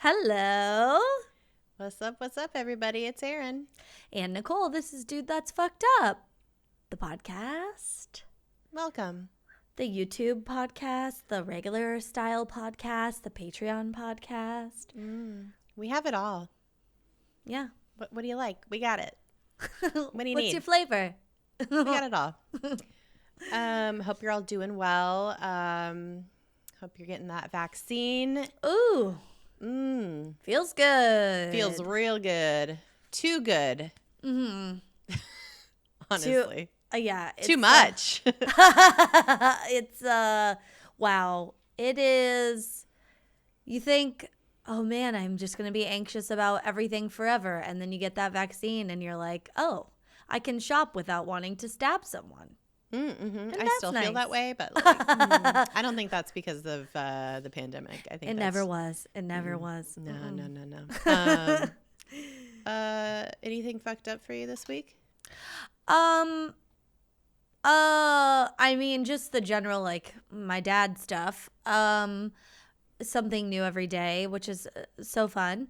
Hello. What's up, everybody? It's Erin. And Nicole, this is Dude That's Fucked Up, the podcast, Welcome. the YouTube podcast, the regular style podcast, the Patreon podcast. We have it all. Yeah. What do you like? We got it. What do you What's need? your flavor? We got it all. Hope you're all doing well. Hope you're getting that vaccine. Ooh. Feels good. Feels real good. Too good. Honestly. Yeah. Too much. It's wow. It is. You think, oh man, I'm just going to be anxious about everything forever. And then you get that vaccine and you're like, oh, I can shop without wanting to stab someone. I still feel that way, but like, I don't think that's because of the pandemic. I think it never was. It never was. No. Anything fucked up for you this week? I mean, just the general, like, my dad stuff. Something new every day, which is so fun.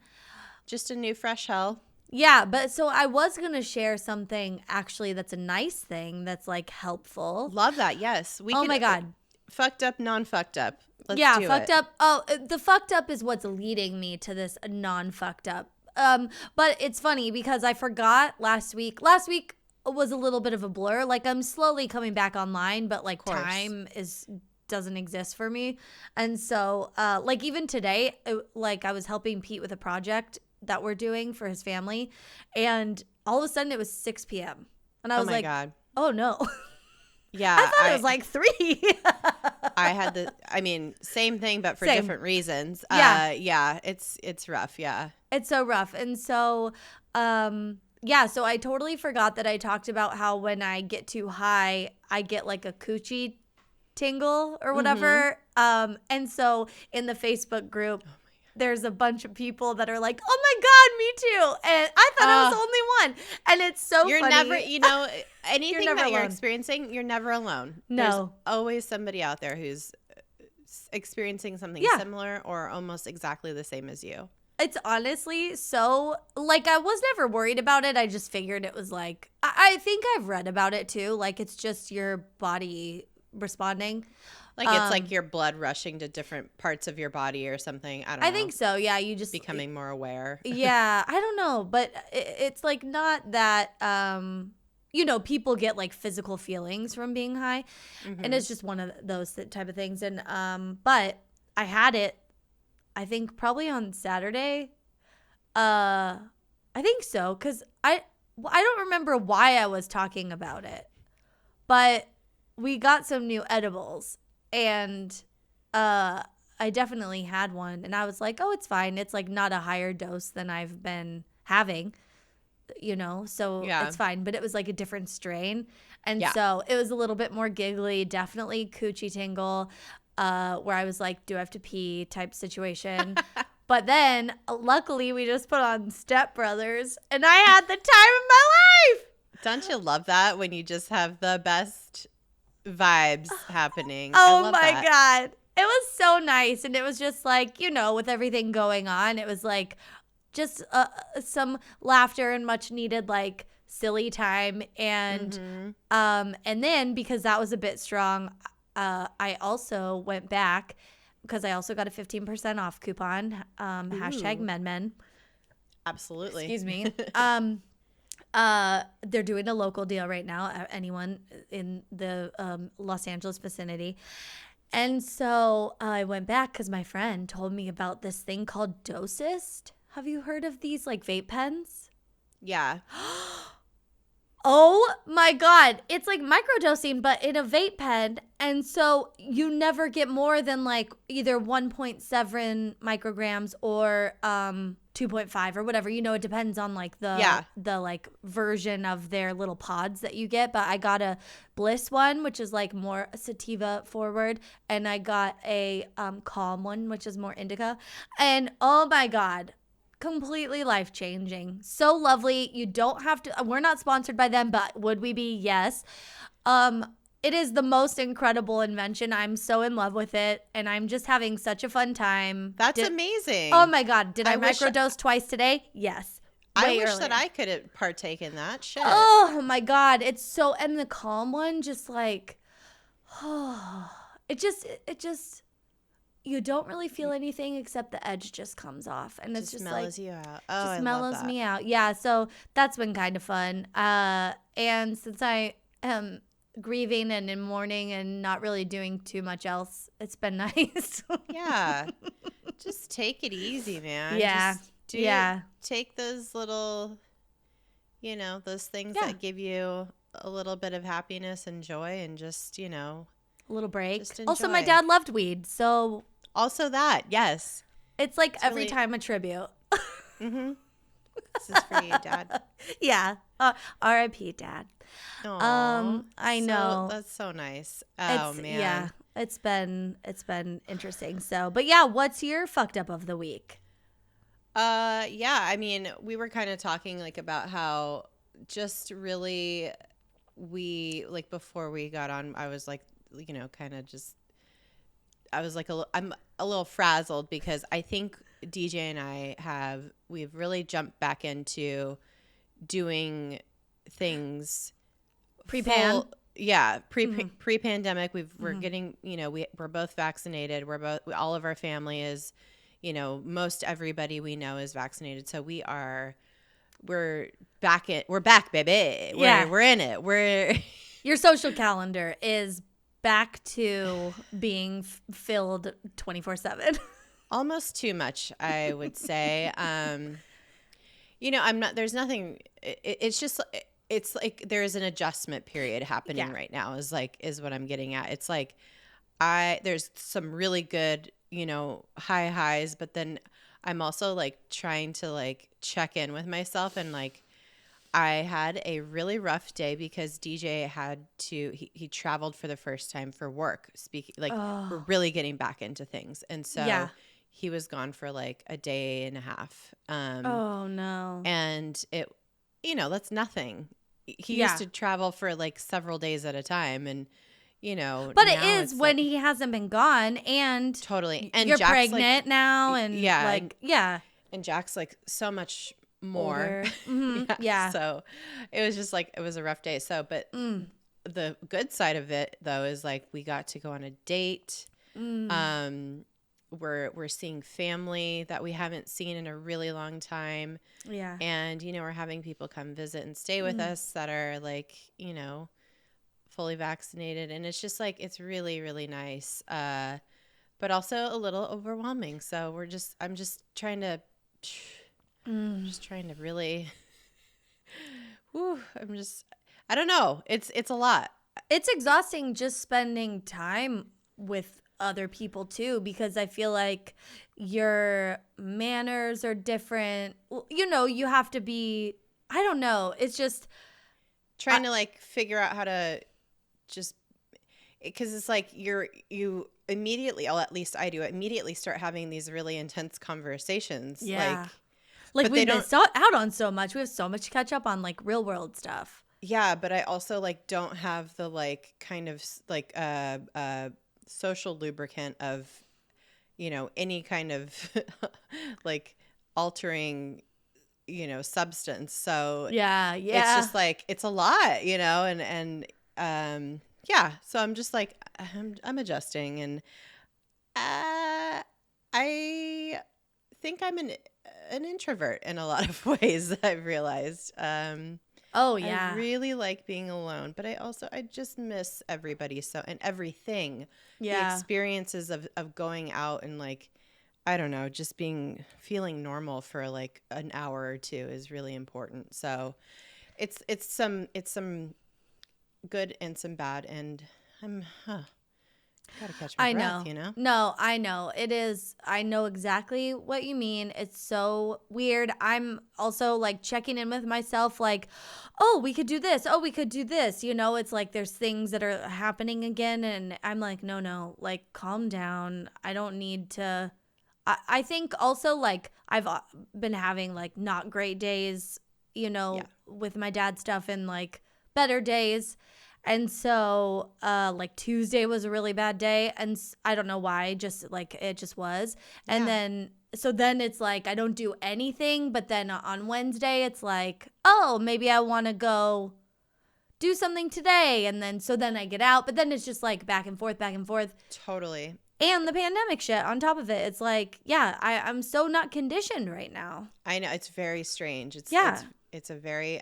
Just a new fresh hell. Yeah, but so I was going to share something actually that's a nice thing that's like helpful. Love that. Yes. Oh my God. Fucked up, non-fucked up. Let's do fucked it. up. Oh, the fucked up is what's leading me to this non-fucked up. But it's funny because I forgot last week. Last week was a little bit of a blur. Like I'm slowly coming back online, but like time doesn't exist for me. And so like even today, like I was helping Pete with a project that we're doing for his family, and all of a sudden it was 6 p.m. and I was like, God. Oh no. Yeah. I thought it was like 3. I had same thing, but for different reasons. Yeah. It's rough. Yeah. It's so rough. And so, so I totally forgot that I talked about how when I get too high, I get like a coochie tingle or whatever. And so in the Facebook group, there's a bunch of people that are like, oh my God, me too. And I thought I was the only one. And it's so funny. You're never, anything that you're experiencing, you're never alone. No. There's always somebody out there who's experiencing something similar or almost exactly the same as you. It's honestly so, like, I was never worried about it. I just figured it was like, I think I've read about it too. Like, it's just your body responding. Like it's like your blood rushing to different parts of your body or something. I don't know. I think so. Yeah, you just becoming more aware. Yeah, I don't know, but it's like not that. People get like physical feelings from being high, and it's just one of those type of things. And but I had it, I think probably on Saturday. I think so, because I don't remember why I was talking about it, but we got some new edibles. And I definitely had one, and I was like, oh, it's fine. It's like not a higher dose than I've been having, so it's fine. But it was like a different strain. And so it was a little bit more giggly, definitely coochie tingle, where I was like, do I have to pee type situation. But then luckily we just put on Step Brothers, and I had the time of my life. Don't you love that when you just have the best vibes happening? Oh my God. It was so nice. And it was just like, with everything going on, it was like just some laughter and much needed like silly time. And then because that was a bit strong, I also went back because I also got a 15% off coupon, hashtag MedMen. Absolutely. Excuse me. They're doing a local deal right now. Anyone in the Los Angeles vicinity. And so I went back because my friend told me about this thing called Dosist. Have you heard of these like vape pens? Yeah. Oh my God. It's like microdosing, but in a vape pen. And so you never get more than like either 1.7 micrograms or 2.5 or whatever. It depends on like the like version of their little pods that you get. But I got a Bliss one, which is like more sativa forward. And I got a Calm one, which is more indica. And oh my God. Completely life-changing. So lovely. You don't have to, we're not sponsored by them, but would we be? Yes. it is the most incredible invention. I'm so in love with it, and I'm just having such a fun time. That's amazing. Oh my God. Did I wish microdose twice today? Yes. I Way wish earlier. that I could partake in that shit. Oh my God. It's so, and the calm one just like, it just, you don't really feel anything except the edge just comes off. And it's just mellows like, you out. Oh, just I mellows love that. me out. Yeah. So that's been kind of fun. And since I am grieving and in mourning and not really doing too much else, it's been nice. Yeah. Just take it easy, man. Yeah. Just take those little, those things Yeah. that give you a little bit of happiness and joy, and just, A little break. just Also, my enjoy. dad loved weed. So Also that, yes. it's like It's every really- time a tribute. Mm-hmm. This is for you, Dad. Yeah. R.I.P. Dad. Aw, I know. That's so nice. Oh, man. Yeah. It's been interesting. So, but yeah, what's your fucked up of the week? Yeah, I mean, we were kind of talking like about how just really before we got on, I was like, kind of just, I was like, I'm a little frazzled because I think DJ and we've really jumped back into doing things Pre-pan? pre-pandemic. We're getting, we're both vaccinated. All of our family is, most everybody we know is vaccinated. So we're back, baby. We're in it. Your social calendar is back to being filled 24/7. Almost too much, I would say. There's nothing, it's just, it's like there's an adjustment period happening right now is what I'm getting at. It's like there's some really good, high highs, but then I'm also like trying to like check in with myself, and like I had a really rough day because DJ he traveled for the first time for work, we're really getting back into things. And so he was gone for like a day and a half. Oh no. And it, that's nothing. He used to travel for like several days at a time, and but it is when he hasn't been gone, and totally. And you're Jack's pregnant now, and and Jack's like so much more. Yeah. So it was just like, it was a rough day. So, but the good side of it though is like we got to go on a date. We're seeing family that we haven't seen in a really long time. Yeah. And, we're having people come visit and stay with us that are like, fully vaccinated. And it's just like, it's really, really nice. But also a little overwhelming. So I'm just trying to really, I don't know. It's a lot. It's exhausting just spending time with other people too, because I feel like your manners are different. You have to be, I don't know. It's just trying to like figure out how to just, because it's like you immediately, at least I do, immediately start having these really intense conversations. Yeah. Like we missed out on so much. We have so much to catch up on, like real world stuff. Yeah, but I also like don't have the like kind of like social lubricant of, any kind of like altering, substance. So it's just like, it's a lot, and so I'm just like, I'm adjusting, and I think I'm an introvert in a lot of ways. I've realized. I really like being alone, but I just miss everybody and everything. Yeah. The experiences of going out and like, I don't know, just feeling normal for like an hour or two is really important. So it's some good and some bad, and I'm gotta catch my breath, No, I know. It is. I know exactly what you mean. It's so weird. I'm also like checking in with myself like, oh, we could do this. Oh, we could do this. It's like there's things that are happening again. And I'm like, no, like calm down. I don't need to. I think also like I've been having like not great days, with my dad stuff, and like better days. And so, like Tuesday was a really bad day, and I don't know why, just like it just was. And then it's like I don't do anything, but then on Wednesday it's like, oh, maybe I want to go do something today, and then I get out, but then it's just like back and forth. Totally. And the pandemic shit on top of it. It's like, I'm so not conditioned right now. I know, it's very strange. It's a very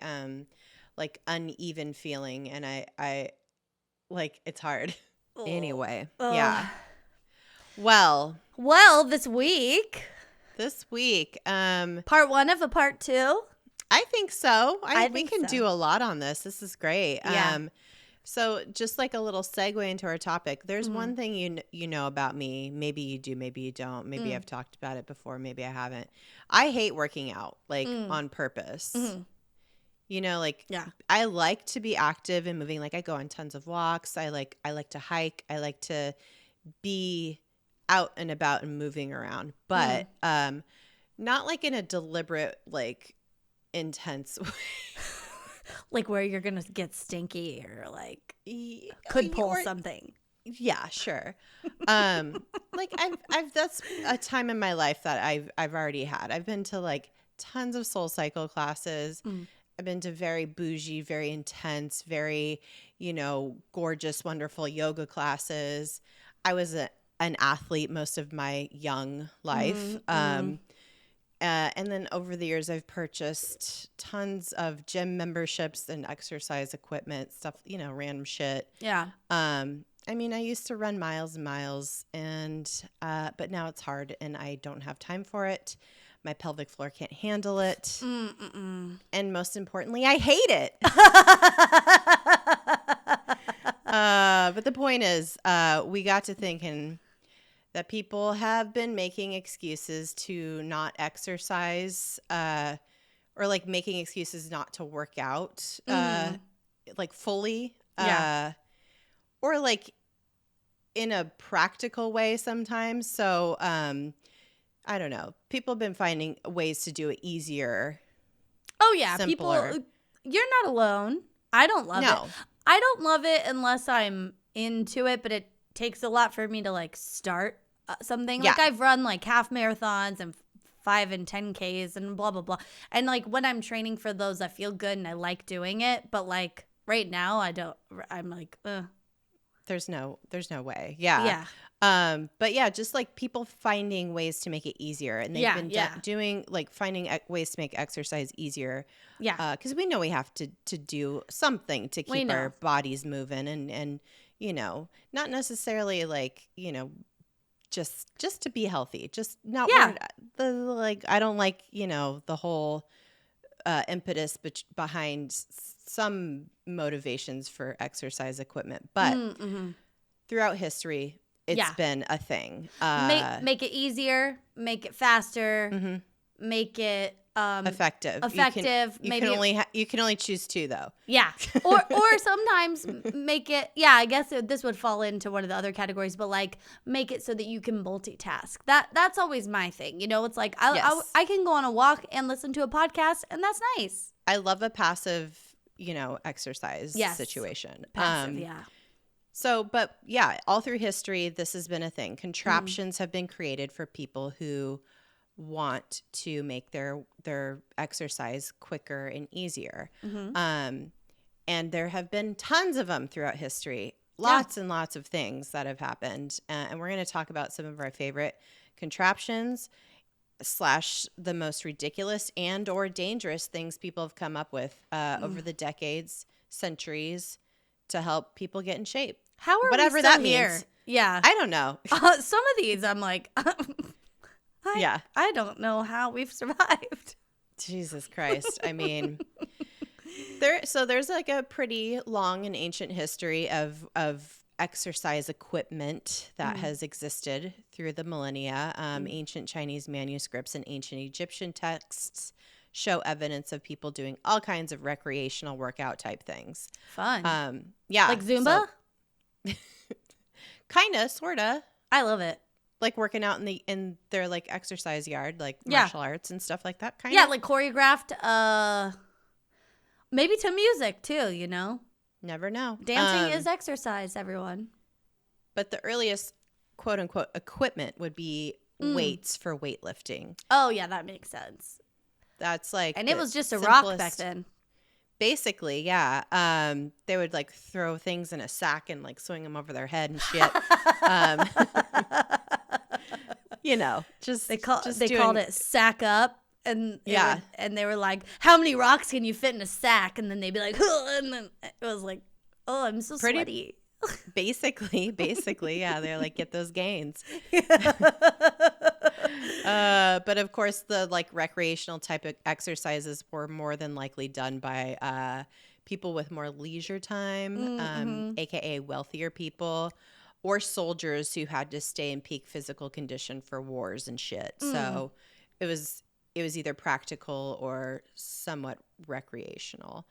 like uneven feeling, and I like it's hard. Anyway, yeah. Well, this week, part 1 of a part 2. I think so. We can do a lot on this. This is great. Yeah. So just like a little segue into our topic, there's one thing you know about me. Maybe you do, maybe you don't. Maybe I've talked about it before, maybe I haven't. I hate working out, like on purpose. You know, like I like to be active and moving. Like I go on tons of walks. I like to hike. I like to be out and about and moving around, but not like in a deliberate, like intense way. Like where you're gonna get stinky or like could pull something. Yeah, sure. Like I've that's a time in my life that I've already had. I've been to like tons of Soul Cycle classes. I've been to very bougie, very intense, very, gorgeous, wonderful yoga classes. I was an athlete most of my young life. And then over the years, I've purchased tons of gym memberships and exercise equipment, stuff, random shit. Yeah. I mean, I used to run miles and miles, but now it's hard and I don't have time for it. My pelvic floor can't handle it. And most importantly, I hate it. But the point is, we got to thinking that people have been making excuses to not exercise, or like making excuses not to work out, like fully, or like in a practical way sometimes. So, I don't know. People have been finding ways to do it easier. Oh yeah, simpler. People. You're not alone. I don't love it. I don't love it unless I'm into it, but it takes a lot for me to like start something. Like I've run like half marathons and 5 and 10Ks and blah blah blah. And like when I'm training for those, I feel good and I like doing it. But like right now, I don't. I'm like, ugh. There's no way. Yeah. But yeah, just like people finding ways to make it easier, and they've been doing like finding ways to make exercise easier. Yeah. Because we know we have to do something to keep our bodies moving, and not necessarily like just to be healthy. Just not I don't like the whole impetus behind some motivations for exercise equipment, but throughout history. It's been a thing. Make it easier, make it faster, make it effective. You can only choose 2 though. Yeah, or sometimes make it. Yeah, I guess this would fall into one of the other categories, but like make it so that you can multitask. That's always my thing. It's like I can go on a walk and listen to a podcast, and that's nice. I love a passive, exercise situation. Passive, yeah. So, but yeah, all through history, this has been a thing. Contraptions have been created for people who want to make their exercise quicker and easier. And there have been tons of them throughout history. Lots and lots of things that have happened. And we're going to talk about some of our favorite contraptions / the most ridiculous and or dangerous things people have come up with over the decades, centuries, to help people get in shape. How are whatever we still that here? Means. Yeah, I don't know. Some of these, I'm like, I don't know how we've survived. Jesus Christ! I mean, there's like a pretty long and ancient history of exercise equipment that has existed through the millennia. Ancient Chinese manuscripts and ancient Egyptian texts show evidence of people doing all kinds of recreational workout type things. Fun. Yeah. Like Zumba? So, kinda, sorta. I love it. Like working out in their like exercise yard, like martial arts and stuff like that. Yeah, like choreographed, maybe to music too, Never know. Dancing is exercise, everyone. But the earliest quote unquote equipment would be weights for weightlifting. Oh, yeah, that makes sense. That's like, and it was just a rock back then. Basically, yeah. They would like throw things in a sack and like swing them over their head and shit. You know, they called it sack up, and and they were like, "How many rocks can you fit in a sack?" And then they'd be like, and then it was like, "Oh, I'm so sweaty." Basically, yeah. They're like, get those gains. But of course, the like recreational type of exercises were more than likely done by people with more leisure time, aka wealthier people, or soldiers who had to stay in peak physical condition for wars and shit. So it was either practical or somewhat recreational,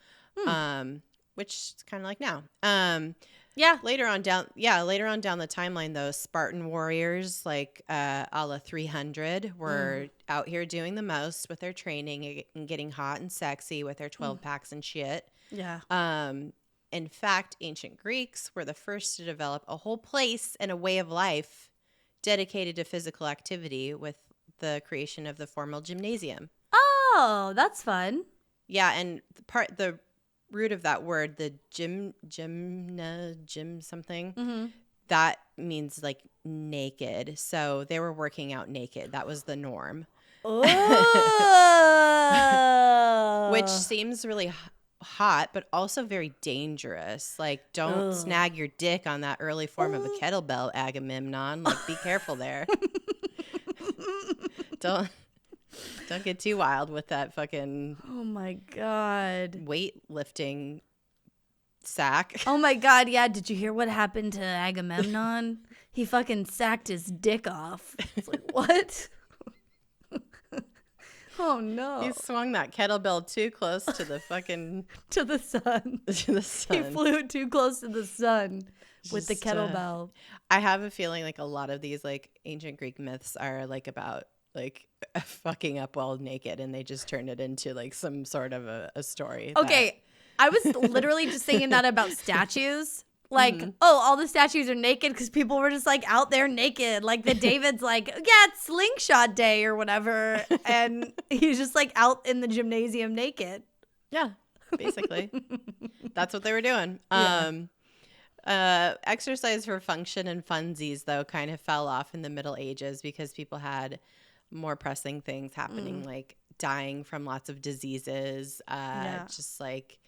which is kind of like now. Later on down the timeline, though, Spartan warriors like a la 300 were out here doing the most with their training and getting hot and sexy with their 12 packs and shit. Yeah. In fact, ancient Greeks were the first to develop a whole place and a way of life dedicated to physical activity with the creation of the formal gymnasium. Oh, that's fun. Yeah, and the root of that word, the gym something, that means like naked. So they were working out naked. That was the norm. Oh. Which seems really hot, but also very dangerous. Like, don't snag your dick on that early form of a kettlebell, Agamemnon. Like, be careful there. Don't get too wild with that fucking oh my god weightlifting sack. Oh my god, yeah. Did you hear what happened to Agamemnon? He fucking sacked his dick off. It's like, what? Oh no. He swung that kettlebell too close to the fucking to the sun. To the sun. He flew too close to the sun with the kettlebell. I have a feeling like a lot of these like ancient Greek myths are like about like fucking up while naked, and they just turned it into like some sort of a story. Okay, I was literally just thinking that about statues. Like, all the statues are naked because people were just like out there naked. Like the David's like, yeah, it's slingshot day or whatever. And he's just like out in the gymnasium naked. Yeah, basically. That's what they were doing. Exercise for function and funsies, though, kind of fell off in the Middle Ages because people had more pressing things happening, like dying from lots of diseases, just like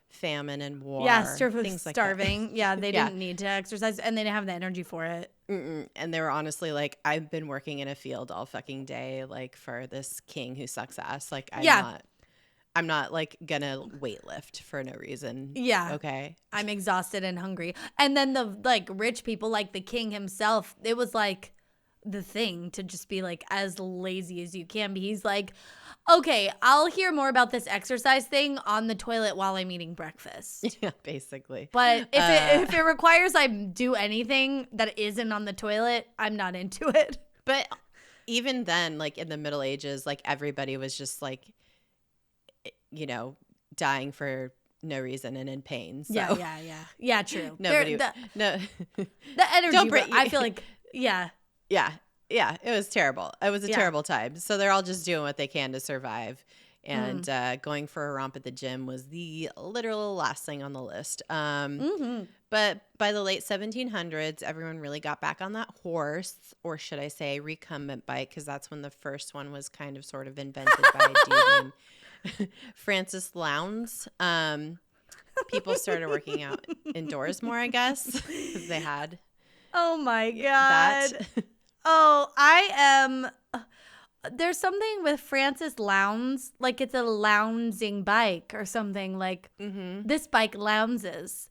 famine and war. Yeah, things starving. Like yeah, they didn't need to exercise, and they didn't have the energy for it. And they were honestly like, I've been working in a field all fucking day, like for this king who sucks ass. Like, I'm not like gonna weightlift for no reason. Yeah. Okay. I'm exhausted and hungry. And then the like rich people, like the king himself, it was like the thing to just be like as lazy as you can be. He's like, okay, I'll hear more about this exercise thing on the toilet while I'm eating breakfast. Yeah, basically. But if it requires I do anything that isn't on the toilet, I'm not into it. But even then, like in the Middle Ages, like everybody was just like, you know, dying for no reason and in pain. So. Yeah, true. Nobody, the don't energy, I feel like, yeah, it was terrible. It was a terrible time. So they're all just doing what they can to survive. And going for a romp at the gym was the literal last thing on the list. But by the late 1700s, everyone really got back on that horse, or should I say recumbent bike, because that's when the first one was kind of sort of invented by a dude named Francis Lowndes. People started working out indoors more, I guess, because they had oh my god that. Oh, I am. There's something with Francis Lowndes, like it's a lounging bike or something. Like this bike lounges.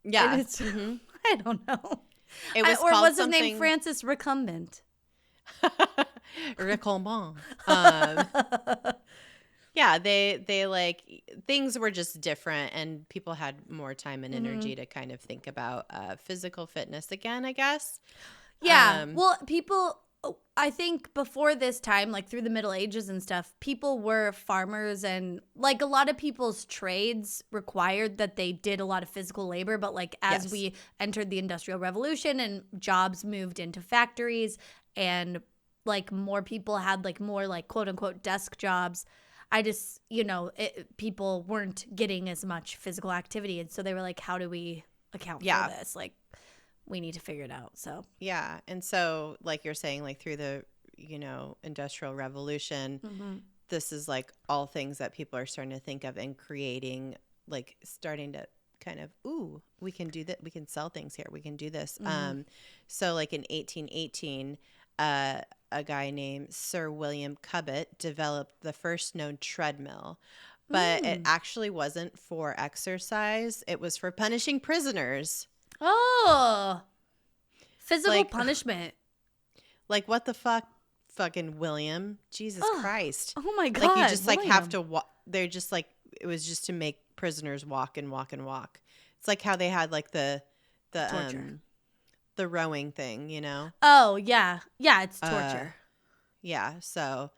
Yeah, and it's, I don't know. It was or called was his something... name Francis Recumbent? Recumbent. Yeah, they like things were just different, and people had more time and energy to kind of think about physical fitness again, I guess. Yeah. Well, people, I think before this time, like through the Middle Ages and stuff, people were farmers, and like a lot of people's trades required that they did a lot of physical labor. But like as we entered the Industrial Revolution and jobs moved into factories and like more people had like more like quote unquote desk jobs, I just, people weren't getting as much physical activity. And so they were like, how do we account for this? Like, we need to figure it out. So yeah. And so like you're saying, like through the Industrial Revolution, this is like all things that people are starting to think of and creating, like starting to kind of, we can do that, we can sell things here, we can do this. So like in 1818 a guy named Sir William Cubitt developed the first known treadmill, but it actually wasn't for exercise, it was for punishing prisoners. Oh, physical punishment. Like, what the fuck, fucking William? Jesus Christ. Oh, my God. Like, you just, William. like, have to walk. They're just, like, it was just to make prisoners walk and walk and walk. It's like how they had, like, the rowing thing, Oh, yeah. Yeah, it's torture. Yeah, so,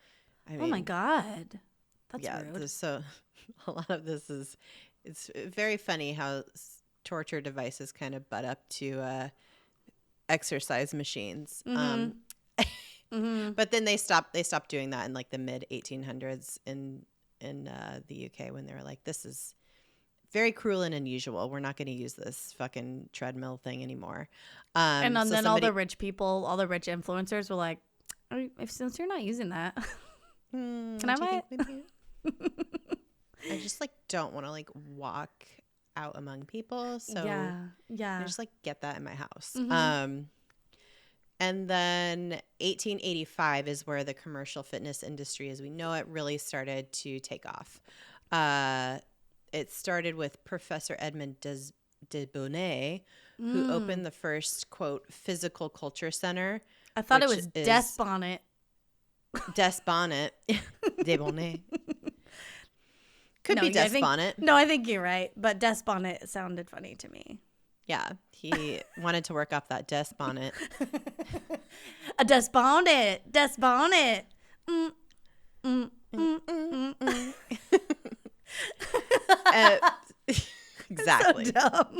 I mean. Oh, my God. That's rude. So, a lot of this it's very funny how torture devices kind of butt up to exercise machines. But then they stopped doing that in like the mid 1800s in the UK, when they were like, this is very cruel and unusual, we're not going to use this fucking treadmill thing anymore. And then all the rich people, all the rich influencers were like, since you're not using that, can I buy it? I just like don't want to like walk out among people, so I just like get that in my house. And then 1885 is where the commercial fitness industry as we know it really started to take off. It started with Professor Edmond de Bonnet, who opened the first, quote, physical culture center. I thought it was Desponnet. Desponnet. De Bonnet. Could be Desponnet. I think you're right, but Desponnet sounded funny to me. Yeah, he wanted to work off that Desponnet. A Desponnet. Exactly. So dumb.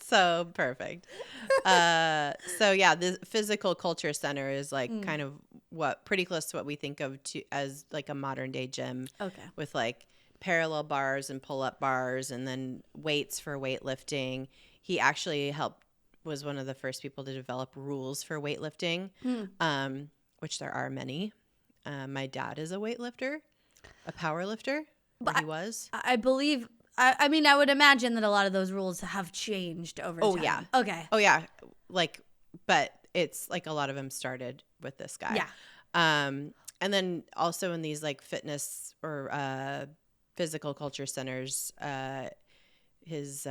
So perfect. So yeah, the physical culture center is like kind of pretty close to what we think of as like a modern day gym. Okay. With like parallel bars and pull-up bars and then weights for weightlifting. He actually was one of the first people to develop rules for weightlifting, which there are many. My dad is a weightlifter, a power lifter, he was. I believe, I mean, I would imagine that a lot of those rules have changed over time. Oh, yeah. Okay. Oh, yeah. Like, but it's like a lot of them started with this guy. Yeah. And then also in these like fitness or physical culture centers, his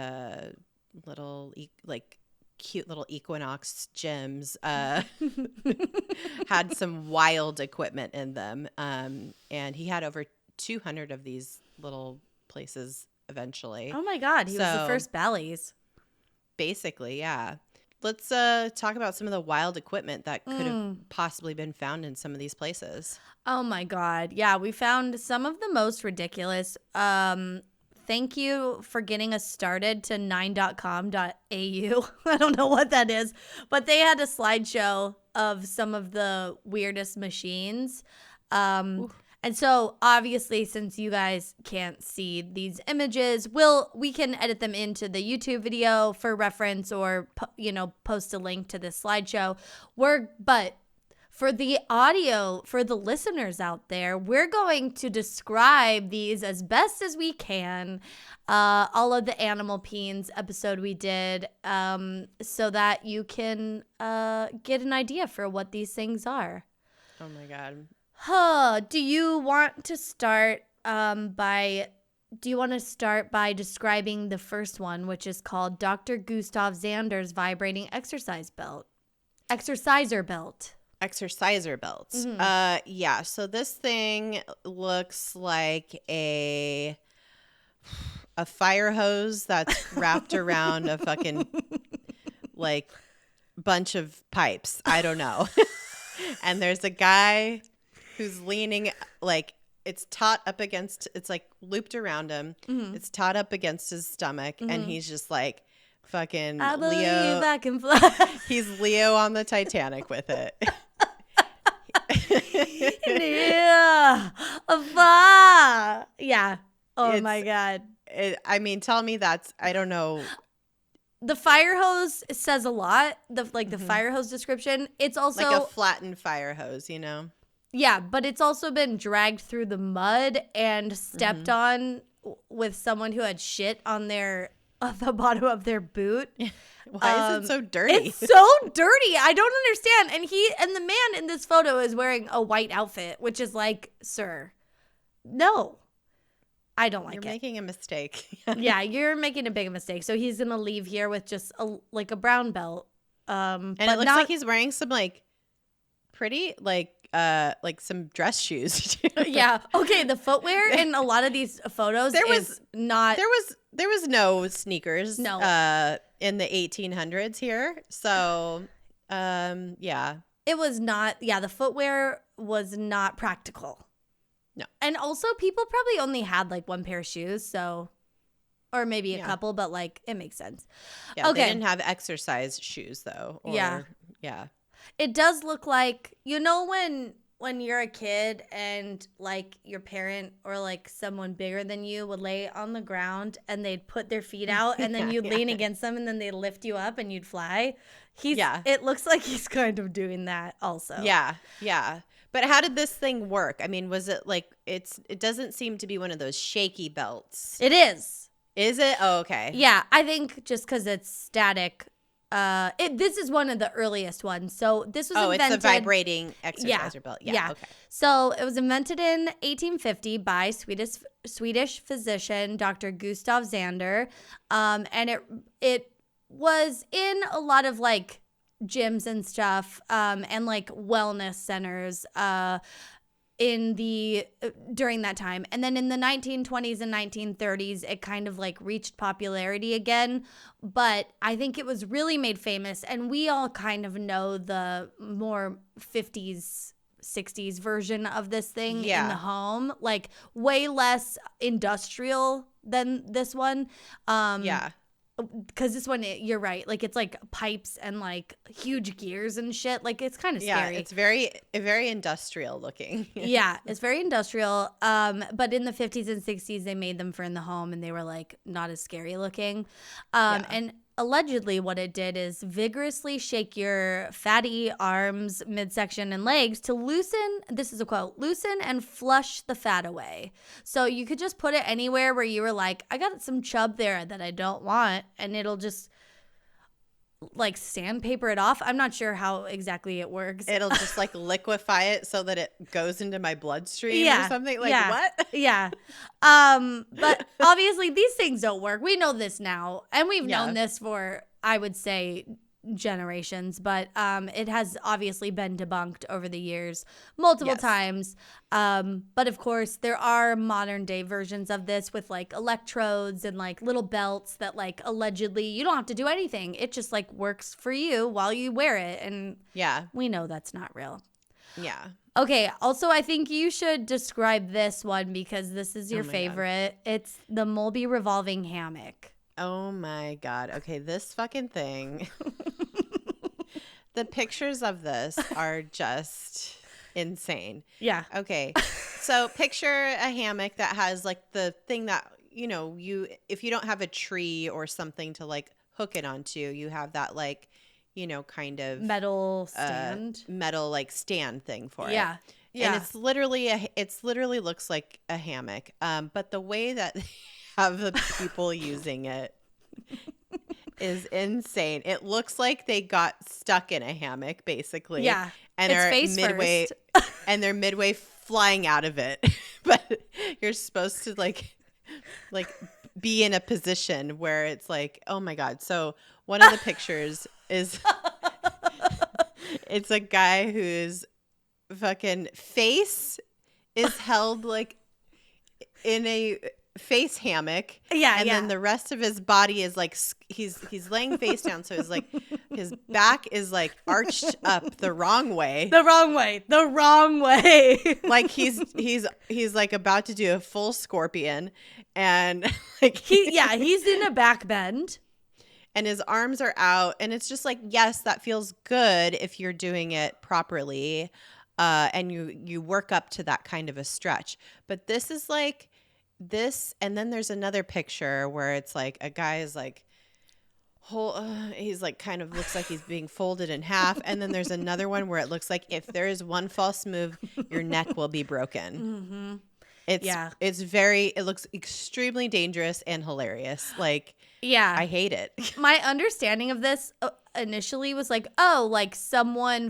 little like cute little Equinox gyms had some wild equipment in them, and he had over 200 of these little places eventually. Oh my God, he was the first Bally's. Basically, yeah. Let's talk about some of the wild equipment that could have possibly been found in some of these places. Oh my God. Yeah, we found some of the most ridiculous. Thank you for getting us started to 9.com.au. I don't know what that is, but they had a slideshow of some of the weirdest machines. And so obviously, since you guys can't see these images, we can edit them into the YouTube video for reference, or post a link to this slideshow. But for the audio, for the listeners out there, we're going to describe these as best as we can. All of the animal peens episode we did, so that you can get an idea for what these things are. Oh my God. Do you want to start by describing the first one, which is called Dr. Gustav Zander's vibrating exerciser belt? Exerciser belts. Yeah. So this thing looks like a fire hose that's wrapped around a fucking like bunch of pipes. I don't know. And there's a guy who's leaning, like, it's taut up against, it's like looped around him. Mm-hmm. It's taut up against his stomach. Mm-hmm. And he's just like fucking I believe Leo. I can fly. He's Leo on the Titanic with it. Yeah. Yeah. Oh my God. I mean, tell me that's, I don't know. The fire hose says a lot. The fire hose description. It's also like a flattened fire hose, you know? Yeah, but it's also been dragged through the mud and stepped on with someone who had shit on the bottom of their boot. Why is it so dirty? It's so dirty. I don't understand. And the man in this photo is wearing a white outfit, which is like, sir, no. I don't like it. You're making a mistake. Yeah, you're making a big mistake. So he's gonna leave here with just a brown belt. And it looks like he's wearing some like pretty like some dress shoes. Yeah. Okay. The footwear in a lot of these photos there was no sneakers. No. In the 1800s here. So, yeah. It was not. Yeah, the footwear was not practical. No. And also, people probably only had like one pair of shoes, so, or maybe a couple, but like it makes sense. Yeah, okay. They didn't have exercise shoes though. Yeah. It does look like, you know, when you're a kid and like your parent or like someone bigger than you would lay on the ground and they'd put their feet out and then you'd lean against them and then they'd lift you up and you'd fly. It looks like he's kind of doing that also. Yeah. Yeah. But how did this thing work? I mean, was it like it doesn't seem to be one of those shaky belts. It is. Is it? Oh, okay. Yeah, I think just because it's static. This is one of the earliest ones. So this was invented. Oh, it's a vibrating exerciser belt. Yeah. Okay. So it was invented in 1850 by Swedish physician Dr. Gustav Zander, and it was in a lot of like gyms and stuff, and like wellness centers during that time. And then in the 1920s and 1930s, it kind of like reached popularity again. But I think it was really made famous, and we all kind of know the more 50s 60s version of this thing in the home, like way less industrial than this one. Because this one, you're right. Like, it's like pipes and like huge gears and shit. Like, it's kind of scary. Yeah, it's very industrial looking. Yeah, it's very industrial. But in the 50s and 60s, they made them for in the home, and they were like not as scary looking. And allegedly what it did is vigorously shake your fatty arms, midsection, and legs to loosen, this is a quote, loosen and flush the fat away. So you could just put it anywhere where you were like, I got some chub there that I don't want, and it'll just like sandpaper it off. I'm not sure how exactly it works. It'll just like liquefy it so that it goes into my bloodstream or something. Like what? Yeah. But obviously these things don't work. We know this now. And we've known this for, I would say, generations, but it has obviously been debunked over the years multiple times. But of course there are modern day versions of this with like electrodes and like little belts that like allegedly you don't have to do anything. It just like works for you while you wear it. And we know that's not real. Yeah. Okay. Also, I think you should describe this one because this is your favorite. God. It's the Mulby revolving hammock. Oh my God. Okay, this fucking thing. The pictures of this are just insane. Yeah. Okay. So picture a hammock that has like the thing that, you know, if you don't have a tree or something to like hook it onto, you have that like, you know, kind of metal stand. Metal like stand thing for it. Yeah. And it's literally looks like a hammock. But the way that of the people using it is insane. It looks like they got stuck in a hammock, basically. Yeah, and they're midway, and they're midway flying out of it. But you're supposed to like be in a position where it's like, oh my God. So one of the pictures is it's a guy whose fucking face is held like in a face hammock. Yeah, and then the rest of his body is like he's laying face down, so his like his back is like arched up the wrong way. The wrong way. Like he's like about to do a full scorpion, and like he's in a back bend. And his arms are out, and it's just like, yes, that feels good if you're doing it properly, and you work up to that kind of a stretch. But this is like this, and then there's another picture where it's like a guy is like he's like kind of looks like he's being folded in half, and then there's another one where it looks like if there is one false move, your neck will be broken. Mm-hmm. It looks extremely dangerous and hilarious. Like. Yeah. I hate it. My understanding of this initially was like, oh, like someone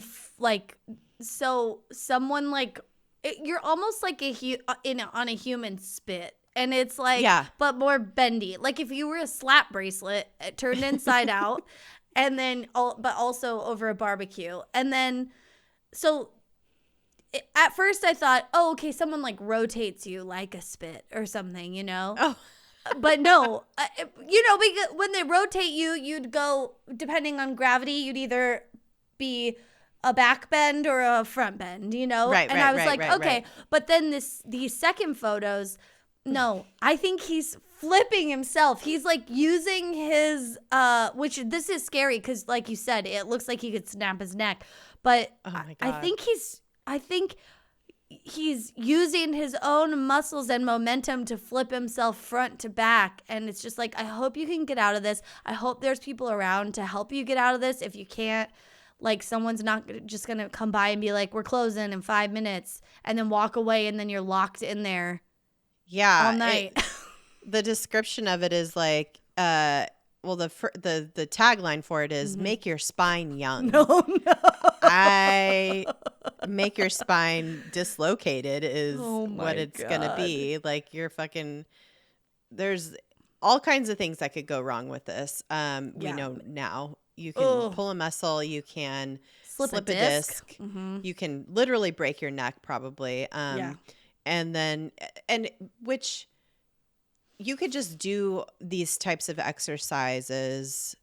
you're almost like on a human spit. And it's like, but more bendy. Like if you were a slap bracelet turned inside out, and then, but also over a barbecue. And then, so at first I thought, oh, okay, someone like rotates you like a spit or something, you know? Oh. But no, because when they rotate you, you'd go, depending on gravity, you'd either be a back bend or a front bend, Right, and I was like, okay. Right. But then these second photos, no, I think he's flipping himself. He's like using his, which this is scary because like you said, it looks like he could snap his neck. But oh my God. I think he's using his own muscles and momentum to flip himself front to back. And it's just like, I hope you can get out of this. I hope there's people around to help you get out of this. If you can't, like someone's not just going to come by and be like, we're closing in 5 minutes, and then walk away, and then you're locked in there all night. The description of it is like, the tagline for it is make your spine young. No. Make your spine dislocated is what it's going to be. Like you're fucking, there's all kinds of things that could go wrong with this. We know now you can pull a muscle, you can slip a disc. Mm-hmm. You can literally break your neck probably. And which you could just do these types of exercises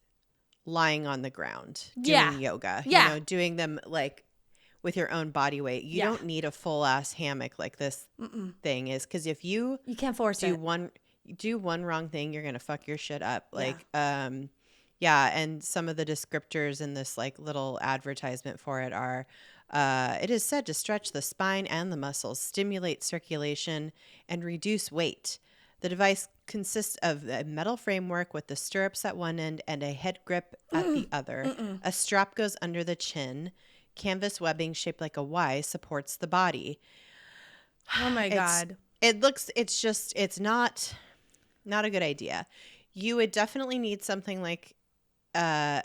lying on the ground, doing yoga, doing them like with your own body weight. You don't need a full ass hammock like this thing is, because if you can't force do one wrong thing, you're gonna fuck your shit up. Like, and some of the descriptors in this like little advertisement for it are, it is said to stretch the spine and the muscles, stimulate circulation, and reduce weight. The device consists of a metal framework with the stirrups at one end and a head grip at the other. A strap goes under the chin. Canvas webbing shaped like a Y supports the body. Oh my God. It's not a good idea. You would definitely need something like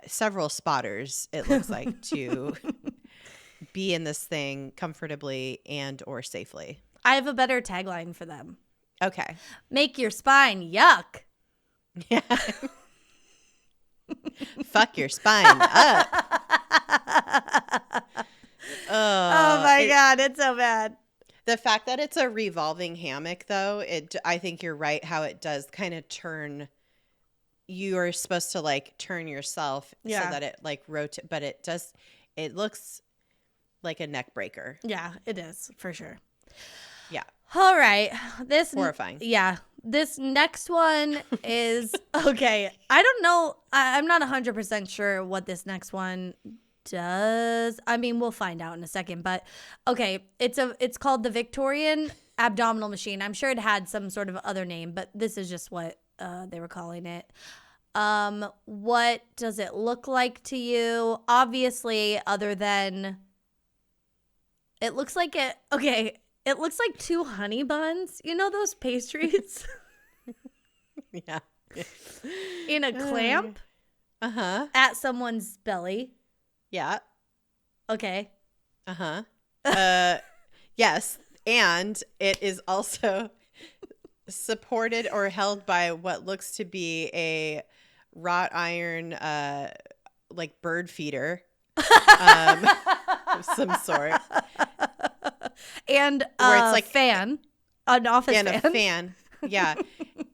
several spotters, it looks like, to be in this thing comfortably and or safely. I have a better tagline for them. Okay. Make your spine yuck. Yeah. Fuck your spine up. Oh my God, it's so bad. The fact that it's a revolving hammock, though, I think you're right how it does kind of turn. You are supposed to like turn yourself so that it like rotates, but it looks like a neck breaker. Yeah, it is for sure. Yeah. All right. This horrifying. Yeah. This next one is okay. I don't know. I'm not 100% sure what this next one does. I mean, we'll find out in a second, but okay. It's called the Victorian abdominal machine. I'm sure it had some sort of other name, but this is just what they were calling it. What does it look like to you? Obviously, other than it looks like it. Okay. It looks like 2 honey buns. You know those pastries? Yeah. In a clamp? Uh-huh. At someone's belly. Yeah. Okay. Uh-huh. Yes. And it is also supported or held by what looks to be a wrought iron like bird feeder of some sort. And where it's like fan, an office and fan. A fan. Yeah.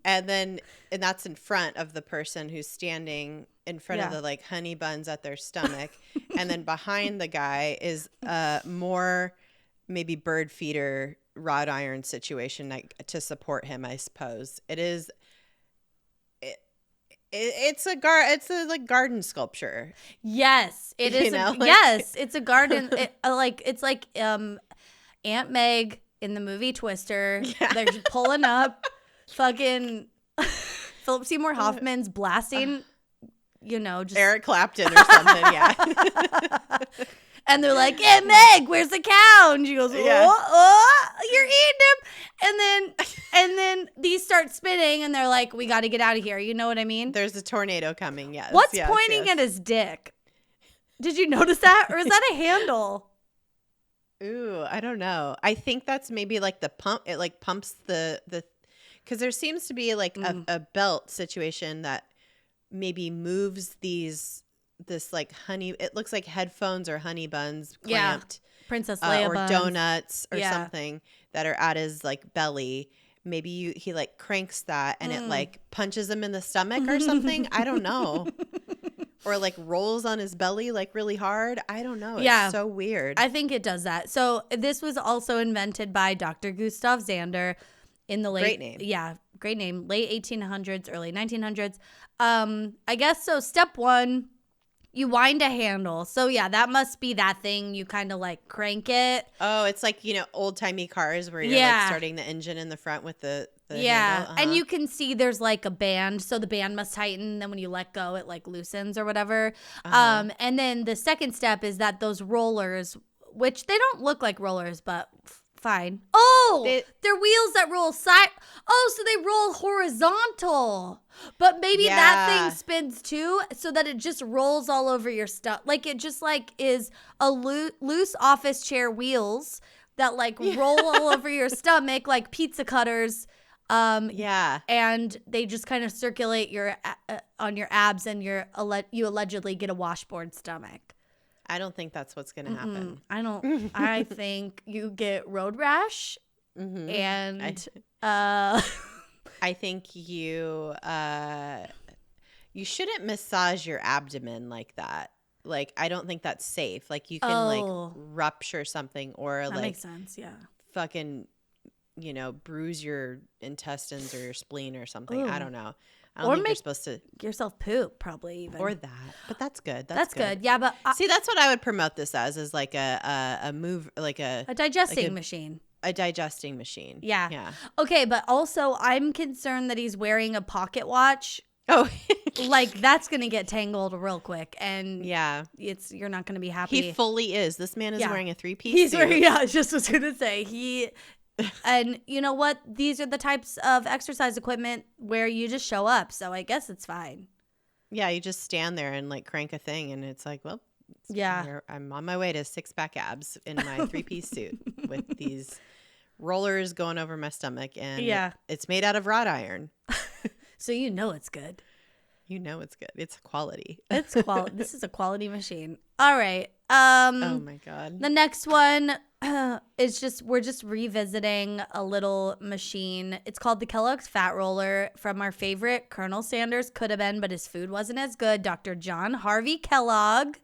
And that's in front of the person who's standing in front of the like honey buns at their stomach. And then behind the guy is more maybe bird feeder wrought iron situation to support him, I suppose. It's a like garden sculpture. Yes, it is. Yes, it's a garden. It's like Aunt Meg in the movie Twister. Yeah. They're pulling up fucking Philip Seymour Hoffman's blasting, just Eric Clapton or something. Yeah. And they're like, Aunt Meg, where's the cow? And she goes, you're eating him. And then these start spinning, and they're like, we got to get out of here. You know what I mean? There's a tornado coming, yes. What's pointing at his dick? Did you notice that? Or is that a handle? Ooh, I don't know. I think that's maybe like the pump. It like pumps the because there seems to be like a belt situation that maybe moves this like honey, it looks like headphones or honey buns clamped. Princess Leia or buns. donuts or something that are at his like belly. Maybe he like cranks that and it like punches him in the stomach or something. I don't know. Or like rolls on his belly like really hard. I don't know. It's so weird. I think it does that. So this was also invented by Dr. Gustav Zander in the late great name. Yeah, great name. Late 1800s, early 1900s. I guess so. Step one, you wind a handle. So yeah, that must be that thing. You kind of like crank it. Oh, it's like, old timey cars where you're like starting the engine in the front with the handle. And you can see there's like a band. So the band must tighten. Then when you let go, it like loosens or whatever. And then the second step is that those rollers, which they don't look like rollers, but fine. Oh, they're wheels that roll side. Oh, so they roll horizontal. But maybe that thing spins too, so that it just rolls all over your stuff. Like it just like is a loose office chair wheels that like roll all over your stomach like pizza cutters. And they just kind of circulate on your abs, and you allegedly get a washboard stomach. I don't think that's what's going to happen. I think you get road rash, and I think you shouldn't massage your abdomen like that. Like, I don't think that's safe. Like, you can like rupture something or that like makes sense. Yeah, fucking bruise your intestines or your spleen or something. I don't know. I don't or think make you're supposed to yourself poop, probably even. Or that. But that's good. That's good. Yeah, but see, that's what I would promote this as, is like a move, like a digesting machine. A digesting machine. Yeah. Yeah. Okay, but also I'm concerned that he's wearing a pocket watch. Oh. Like that's gonna get tangled real quick, and you're not gonna be happy. He fully is. This man is wearing a 3-piece He's suit. wearing, I just was gonna say and you know what? These are the types of exercise equipment where you just show up. So I guess it's fine. Yeah, you just stand there and like crank a thing, and it's like, well, I'm on my way to 6-pack abs in my 3-piece suit with these rollers going over my stomach, and it's made out of wrought iron. So it's good. It's good. It's quality. It's quality. This is a quality machine. All right. Oh my God. The next one is we're just revisiting a little machine. It's called the Kellogg's Fat Roller, from our favorite Colonel Sanders. Could have been, but his food wasn't as good. Dr. John Harvey Kellogg.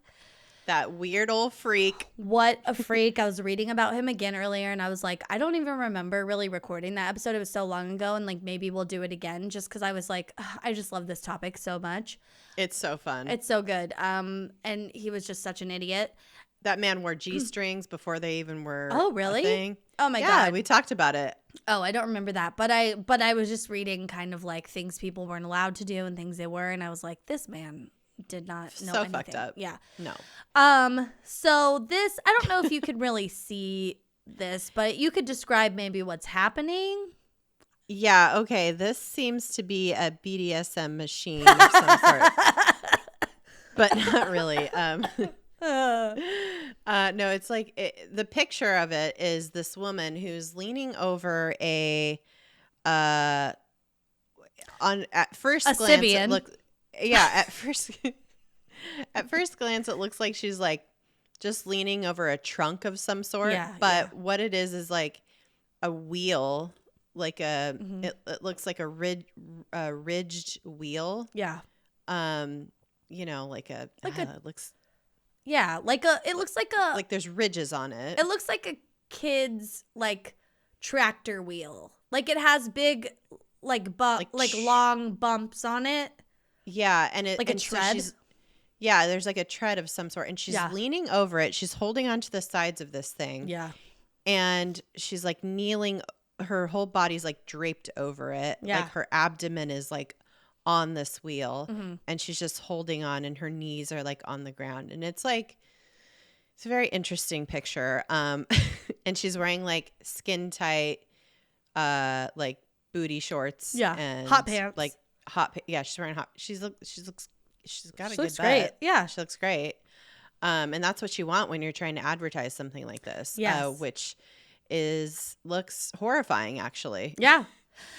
That weird old freak. What a freak. I was reading about him again earlier, and I was like, I don't even remember really recording that episode. It was so long ago, and like maybe we'll do it again, just because I was like, I just love this topic so much. It's so fun. It's so good. And he was just such an idiot. That man wore G-strings before they even were a thing. Oh my God. Yeah, we talked about it. Oh, I don't remember that. But I was just reading kind of like things people weren't allowed to do and things they were, and I was like, this man did not know anything. Fucked up. Yeah. No. So this, I don't know if you could really see this, but you could describe maybe what's happening. Yeah, okay. This seems to be a BDSM machine of some sort. But not really. No, it's like the picture of it is this woman who's leaning over at first glance Sibian. it looks at first glance it looks like she's like just leaning over a trunk of some sort. Yeah, but what it is like a wheel like a it looks like a ridged wheel. Yeah. You know, like a it looks it looks like a like there's ridges on it. It looks like a kid's like tractor wheel. Like it has big like long bumps on it. Yeah, and it like a tread. Yeah, there's like a tread of some sort, and she's leaning over it. She's holding onto the sides of this thing. Yeah. And she's like kneeling. Her whole body's like draped over it. Yeah. Like her abdomen is like on this wheel, and she's just holding on, and her knees are like on the ground. And it's like, it's a very interesting picture. And she's wearing like skin tight, like booty shorts. Yeah. And hot pants. Like yeah, she's wearing hot. She's got a good butt. Great. Yeah. She looks great. And that's what you want when you're trying to advertise something like this. Yes. Which looks horrifying, actually. Yeah.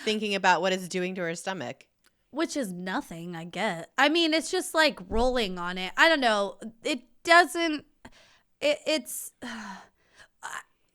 Thinking about what it's doing to her stomach. Which is nothing, I get. I mean, it's just like rolling on it. I don't know. It doesn't, it's,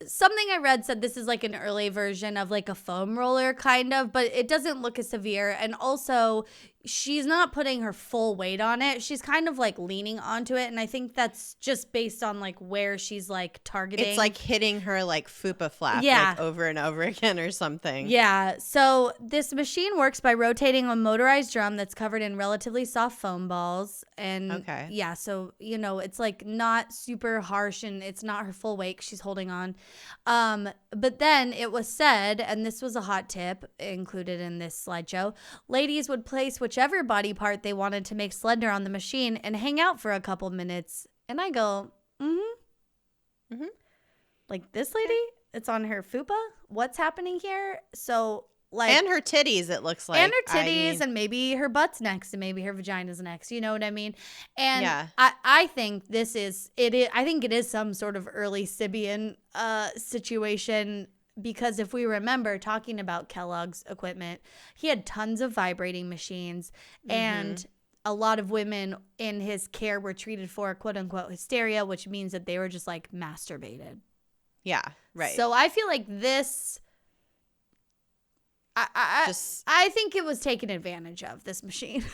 something I read said this is like an early version of like a foam roller kind of, but it doesn't look as severe. And also, she's not putting her full weight on it. She's kind of like leaning onto it. And I think that's just based on like where she's like targeting. It's like hitting her like fupa flap like over and over again or something. Yeah. So this machine works by rotating a motorized drum that's covered in relatively soft foam balls. And yeah, so, you know, it's like not super harsh and it's not her full weight. She's holding on. But then it was said, and this was a hot tip included in this slideshow, ladies would place whichever body part they wanted to make slender on the machine and hang out for a couple minutes. And I go, like this lady, it's on her fupa. What's happening here? So like, and her titties, it looks like, and her titties, and maybe her butt's next, and maybe her vagina's next. You know what I mean? And I think this is it. I think it is some sort of early Sibian situation. Because if we remember talking about Kellogg's equipment, he had tons of vibrating machines, and a lot of women in his care were treated for quote unquote hysteria, which means that they were just like masturbated. Yeah, right. So I feel like this, I think it was taken advantage of, this machine.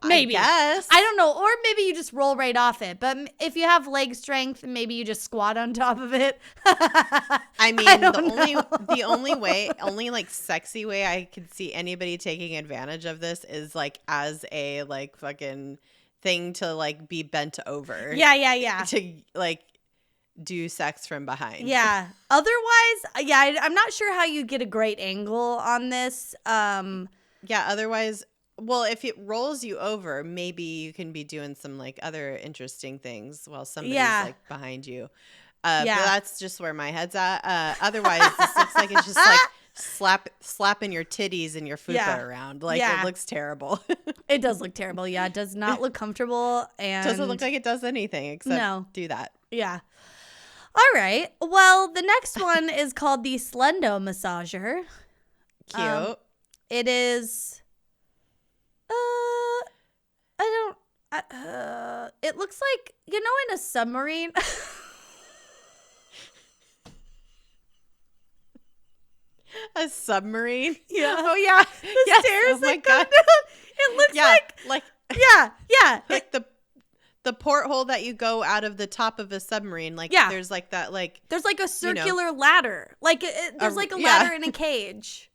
Maybe. I don't know. Or maybe you just roll right off it. But if you have leg strength, maybe you just squat on top of it. I mean, the only like sexy way I could see anybody taking advantage of this is like as a like fucking thing to like be bent over. Yeah. To like do sex from behind. Yeah. Otherwise, I'm not sure how you get a great angle on this. Otherwise, well, if it rolls you over, maybe you can be doing some like other interesting things while somebody's like behind you. But that's just where my head's at. Otherwise, this looks like it's just like slapping your titties and your fupa around. Like it looks terrible. It does look terrible. Yeah, it does not look comfortable, and doesn't look like it does anything except do that. Yeah. All right. Well, the next one is called the Slendo Massager. Cute. It is. It looks like, you know, in a submarine. A submarine? Yeah. Oh, yeah. The stairs that come down. It looks like. Yeah. Like the porthole that you go out of the top of a submarine. Like, there's like that, like. There's like a circular ladder. Like, there's like a ladder in a cage.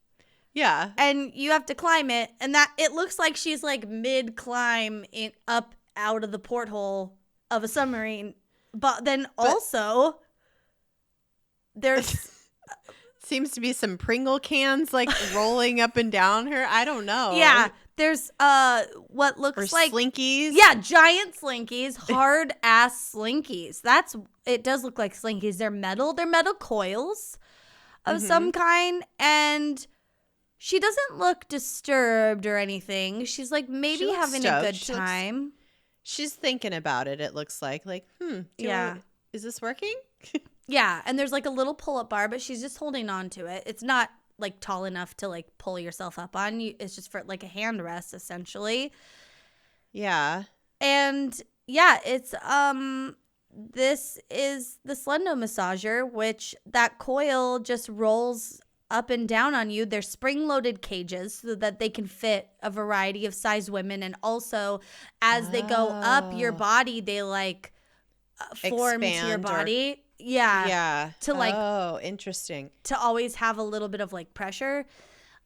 Yeah. And you have to climb it. And that it looks like she's like mid-climb up out of the porthole of a submarine. But then also there's seems to be some Pringle cans like rolling up and down her. I don't know. Yeah. There's what looks like slinkies. Yeah, giant slinkies, hard ass slinkies. It does look like slinkies. They're metal. They're metal coils of some kind, and she doesn't look disturbed or anything. She's like maybe having a good time. She's thinking about it. It looks like is this working? Yeah, and there's like a little pull-up bar, but she's just holding on to it. It's not like tall enough to like pull yourself up on. It's just for like a hand rest essentially. Yeah. And yeah, it's this is the Slendo Massager, which that coil just rolls up and down on you. They're spring-loaded cages so that they can fit a variety of size women. And also, as they go up your body, they like form to your body. Yeah. To like, interesting. To always have a little bit of like pressure.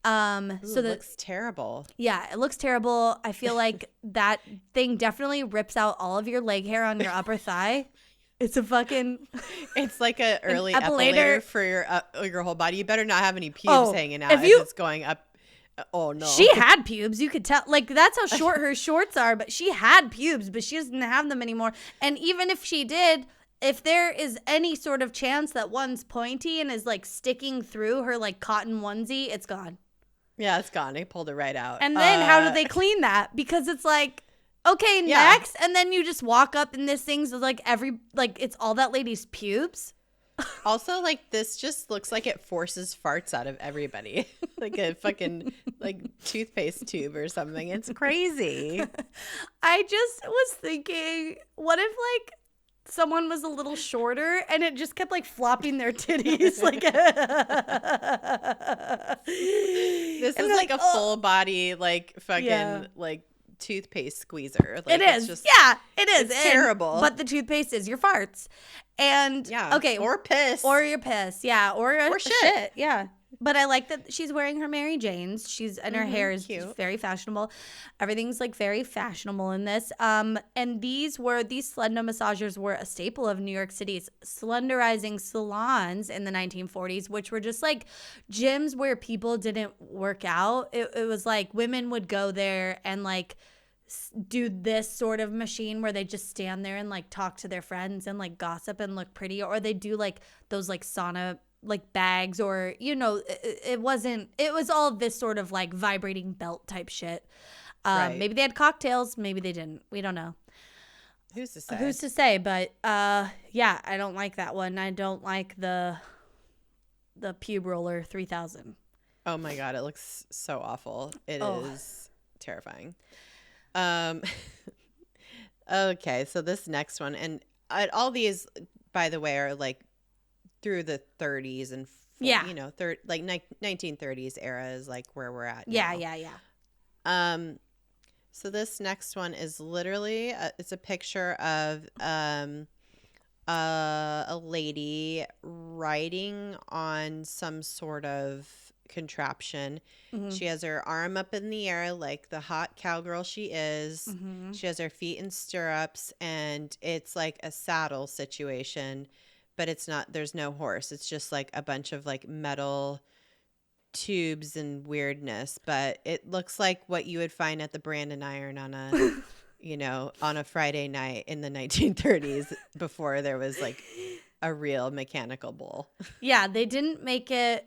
So that looks terrible. Yeah, it looks terrible. I feel like that thing definitely rips out all of your leg hair on your upper thigh. It's a fucking. It's like an early epilator for your whole body. You better not have any pubes hanging out if it's going up. Oh no. She had pubes. You could tell. Like, that's how short her shorts are. But she had pubes, but she doesn't have them anymore. And even if she did, if there is any sort of chance that one's pointy and is like sticking through her like cotton onesie, it's gone. Yeah, it's gone. They pulled it right out. And then how do they clean that? Because it's like, okay, next. And then you just walk up and this thing's like it's all that lady's pubes. Also, like, this just looks like it forces farts out of everybody. Like a fucking like toothpaste tube or something. It's crazy. I just was thinking, what if like someone was a little shorter and it just kept like flopping their titties like this is like a full body like fucking like toothpaste squeezer. Like, it is. It is. It's terrible. But the toothpaste is your farts. And okay. Or piss. Or your piss. Yeah. Or shit. Yeah. But I like that she's wearing her Mary Janes. And her hair is cute. Very fashionable. Everything's like very fashionable in this. And these Slender massagers were a staple of New York City's slenderizing salons in the 1940s, which were just like gyms where people didn't work out. It was like women would go there and like do this sort of machine where they just stand there and like talk to their friends and like gossip and look pretty, or they do like those like sauna like bags, or it was all this sort of like vibrating belt type shit. Maybe they had cocktails, maybe they didn't, we don't know. Who's to say? But yeah, I don't like that one. I don't like the pube roller 3000. Oh my god, it looks so awful. It is terrifying. Okay, so this next one, and all these, by the way, are like through the 30s and 1930s era is like where we're at now. Yeah. So this next one is literally it's a picture of a lady riding on some sort of contraption. She has her arm up in the air like the hot cowgirl she is. She has her feet in stirrups, and it's like a saddle situation, but it's not, there's no horse. It's just like a bunch of like metal tubes and weirdness, but it looks like what you would find at the Brandon Iron on a on a Friday night in the 1930s before there was like a real mechanical bull. Yeah, they didn't make it.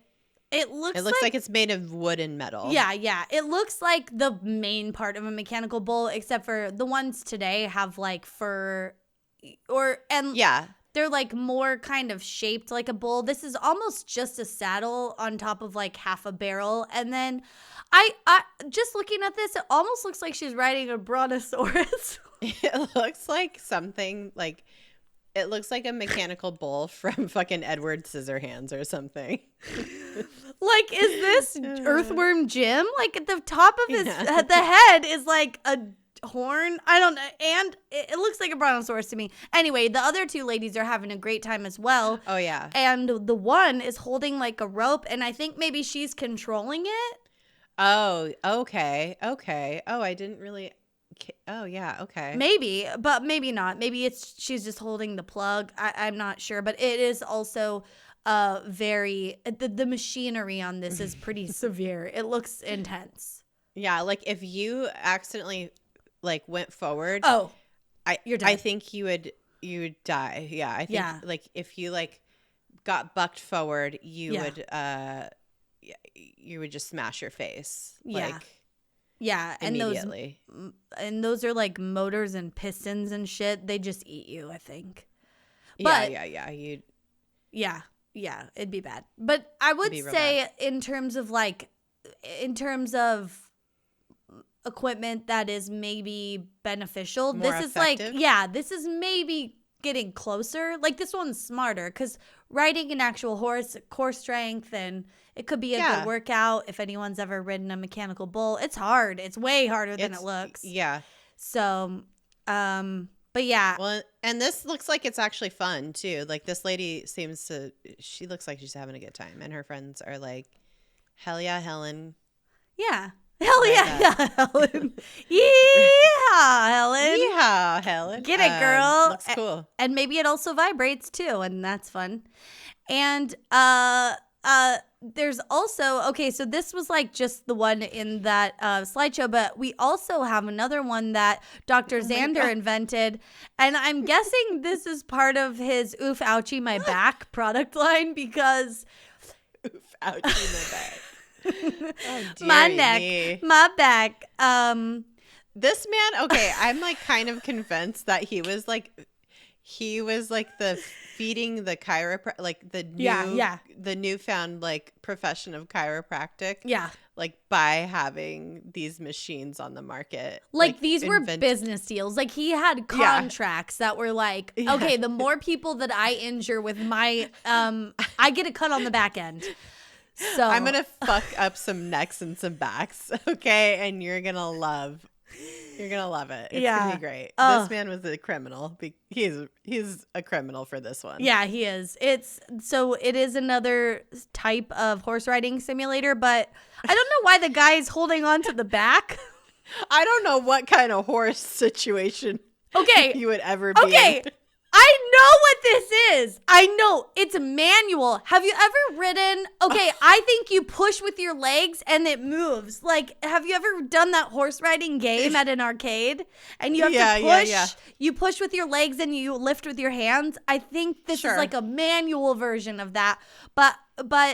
It looks like it's made of wood and metal. Yeah. It looks like the main part of a mechanical bull, except for the ones today have like fur they're like more kind of shaped like a bull. This is almost just a saddle on top of like half a barrel. And then I just looking at this, it almost looks like she's riding a brontosaurus. It looks like something like, it looks like a mechanical bull from fucking Edward Scissorhands or something. Like, is this Earthworm Jim? Like, at the top of his the head is like a horn. I don't know. And it looks like a brontosaurus to me. Anyway, the other two ladies are having a great time as well. Oh, yeah. And the one is holding like a rope, and I think maybe she's controlling it. Oh, okay. Oh, I didn't really... Oh, yeah, okay. Maybe, but maybe not. Maybe she's just holding the plug. I'm not sure. But it is also very... The machinery on this is pretty severe. It looks intense. Yeah, like if you accidentally like went forward... Oh, you're dead. I think you would die. Yeah, I think like if you like got bucked forward, you would just smash your face. Yeah. Like, yeah, immediately. And those are like motors and pistons and shit. They just eat you, I think. But, yeah, it'd be bad. But I would say in terms of equipment that is maybe beneficial, more this effective? is like, this is maybe getting closer. Like, this one's smarter because riding an actual horse, core strength, and it could be a good workout if anyone's ever ridden a mechanical bull. It's hard. It's way harder than it looks. Yeah. So, but yeah. Well, and this looks like it's actually fun too. Like this lady she looks like she's having a good time, and her friends are like, hell yeah, Helen. Yeah. Hell yeah, Helen. Yeehaw, Helen. Yeehaw, Helen. Get it, girl. Looks cool. And maybe it also vibrates too, and that's fun. And there's also, okay, so this was like just the one in that slideshow, but we also have another one that Dr. Xander invented, and I'm guessing this is part of his Oof Ouchie My Back product line, because Oof Ouchie My Back. My neck, my back. This man, okay, I'm like kind of convinced that he was like the feeding the chiropractic, like the newfound like profession of chiropractic. Yeah. Like by having these machines on the market. Like these were business deals. Like he had contracts that were like, okay, the more people that I injure with my, I get a cut on the back end. So I'm going to fuck up some necks and some backs. Okay. And you're going to love it. It's going to be great. This man was a criminal. He's a criminal for this one. Yeah, he is. It is another type of horse riding simulator, but I don't know why the guy is holding on to the back. I don't know what kind of horse situation you would ever be in. I know what this is. I know. It's manual. Have you ever ridden? Okay, I think you push with your legs and it moves. Like, have you ever done that horse riding game at an arcade? And you have to push. Yeah. You push with your legs and you lift with your hands. I think this is like a manual version of that. But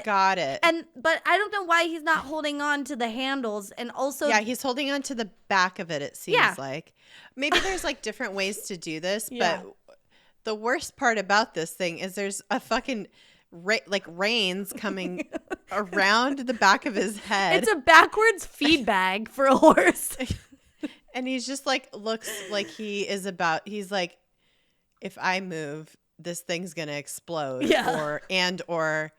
got it. But I don't know why he's not holding on to the handles, and also he's holding on to the back of it. It seems like maybe there's like different ways to do this, but. The worst part about this thing is there's a fucking reins coming around the back of his head. It's a backwards feed bag for a horse. And he's just like, looks like he's like, if I move, this thing's going to explode or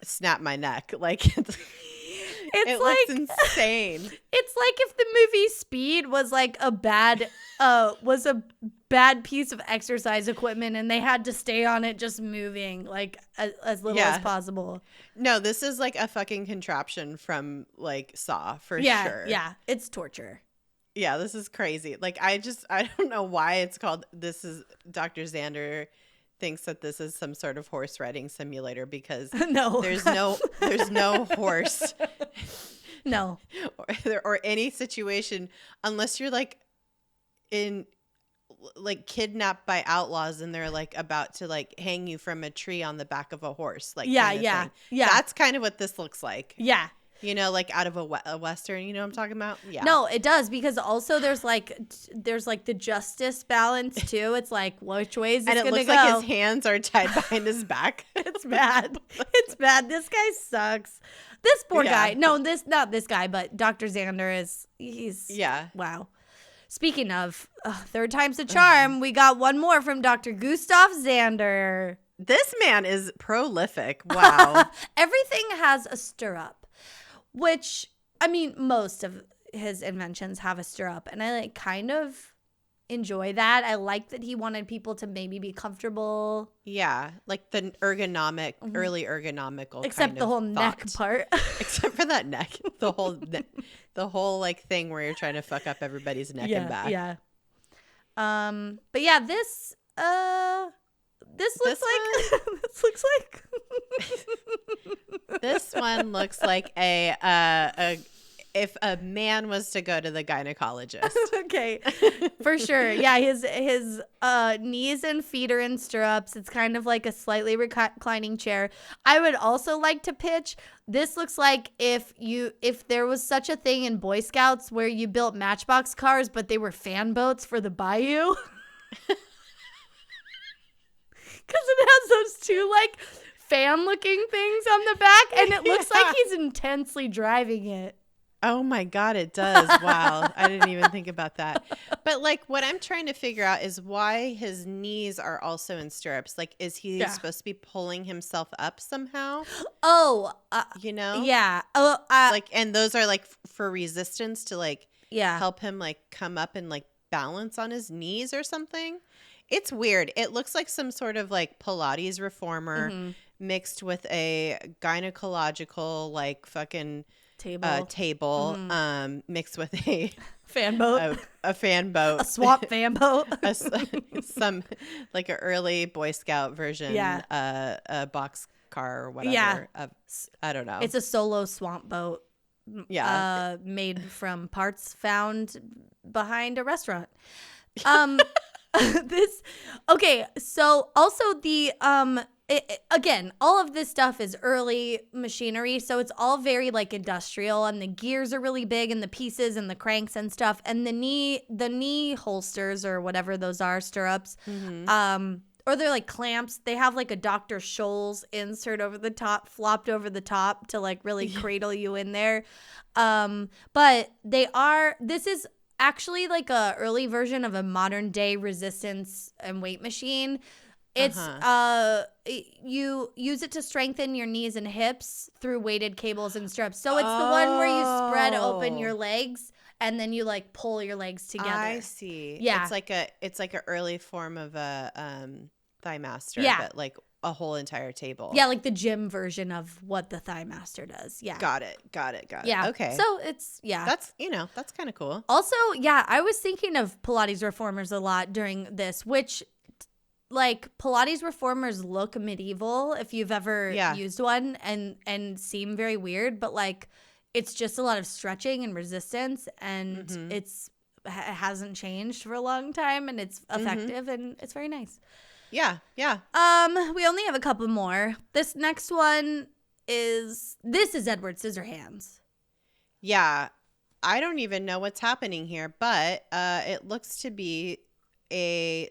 snap my neck. Like it looks insane. It's like if the movie Speed was like a bad piece of exercise equipment and they had to stay on it just moving like as little as possible. No, this is like a fucking contraption from like Saw for sure. Yeah, it's torture. Yeah, this is crazy. Like I don't know why it's called this is Dr. Xander thinks that this is some sort of horse riding simulator because there's no horse. No. or any situation unless you're like in like kidnapped by outlaws and they're like about to like hang you from a tree on the back of a horse. Like yeah. That's kind of what this looks like. Yeah. You know, like out of a Western, you know what I'm talking about? Yeah. No, it does, because also there's like the justice balance too. It's like which way is this going to go? And it looks like his hands are tied behind his back. It's bad. It's bad. This guy sucks. This poor guy. No, not this guy, but Dr. Xander wow. Speaking of third time's a charm, we got one more from Dr. Gustav Xander. This man is prolific. Wow. Everything has a stirrup. Which, I mean, most of his inventions have a stirrup, and I like kind of enjoy that. I like that he wanted people to maybe be comfortable. Yeah, like the early ergonomical. Except the whole neck part. Except for that neck, the whole like thing where you're trying to fuck up everybody's neck and back. Yeah. But yeah, this looks like this one looks like if a man was to go to the gynecologist. Okay, for sure. Yeah, his knees and feet are in stirrups. It's kind of like a slightly reclining chair. I would also like to pitch. This looks like if there was such a thing in Boy Scouts where you built Matchbox cars, but they were fan boats for the bayou. Because it has those two like fan looking things on the back, and it looks like he's intensely driving it. Oh my God, it does. Wow. I didn't even think about that. But like what I'm trying to figure out is why his knees are also in stirrups. Like, is he supposed to be pulling himself up somehow? Oh, You know? yeah. Oh, like, and those are like for resistance to like yeah. help him like come up and like balance on his knees or something. It's weird. It looks like some sort of like Pilates reformer mixed with a gynecological like fucking table mixed with a fan boat, a fan boat, a swamp fan boat, some like an early Boy Scout version, a box car or whatever. I don't know. It's a solo swamp boat. Yeah, made from parts found behind a restaurant. So also the again, all of this stuff is early machinery, so it's all very like industrial, and the gears are really big, and the pieces and the cranks and stuff, and the knee holsters or whatever those are, stirrups, or they're like clamps. They have like a Dr. Scholl's insert over the top, flopped over the top to like really cradle you in there. But this is actually like a early version of a modern day resistance and weight machine. It's you use it to strengthen your knees and hips through weighted cables and straps. So it's the one where you spread open your legs and then you like pull your legs together. I see. Yeah. It's like an early form of a Thigh Master, but like a whole entire table. Yeah, like the gym version of what the Thigh Master does. Yeah. Got it. Yeah. Okay. So it's That's that's kind of cool. Also, yeah, I was thinking of Pilates reformers a lot during this, which like Pilates reformers look medieval if you've ever used one and seem very weird, but like it's just a lot of stretching and resistance, and it hasn't changed for a long time, and it's effective and it's very nice. Yeah. We only have a couple more. This next one is Edward Scissorhands. Yeah. I don't even know what's happening here, but it looks to be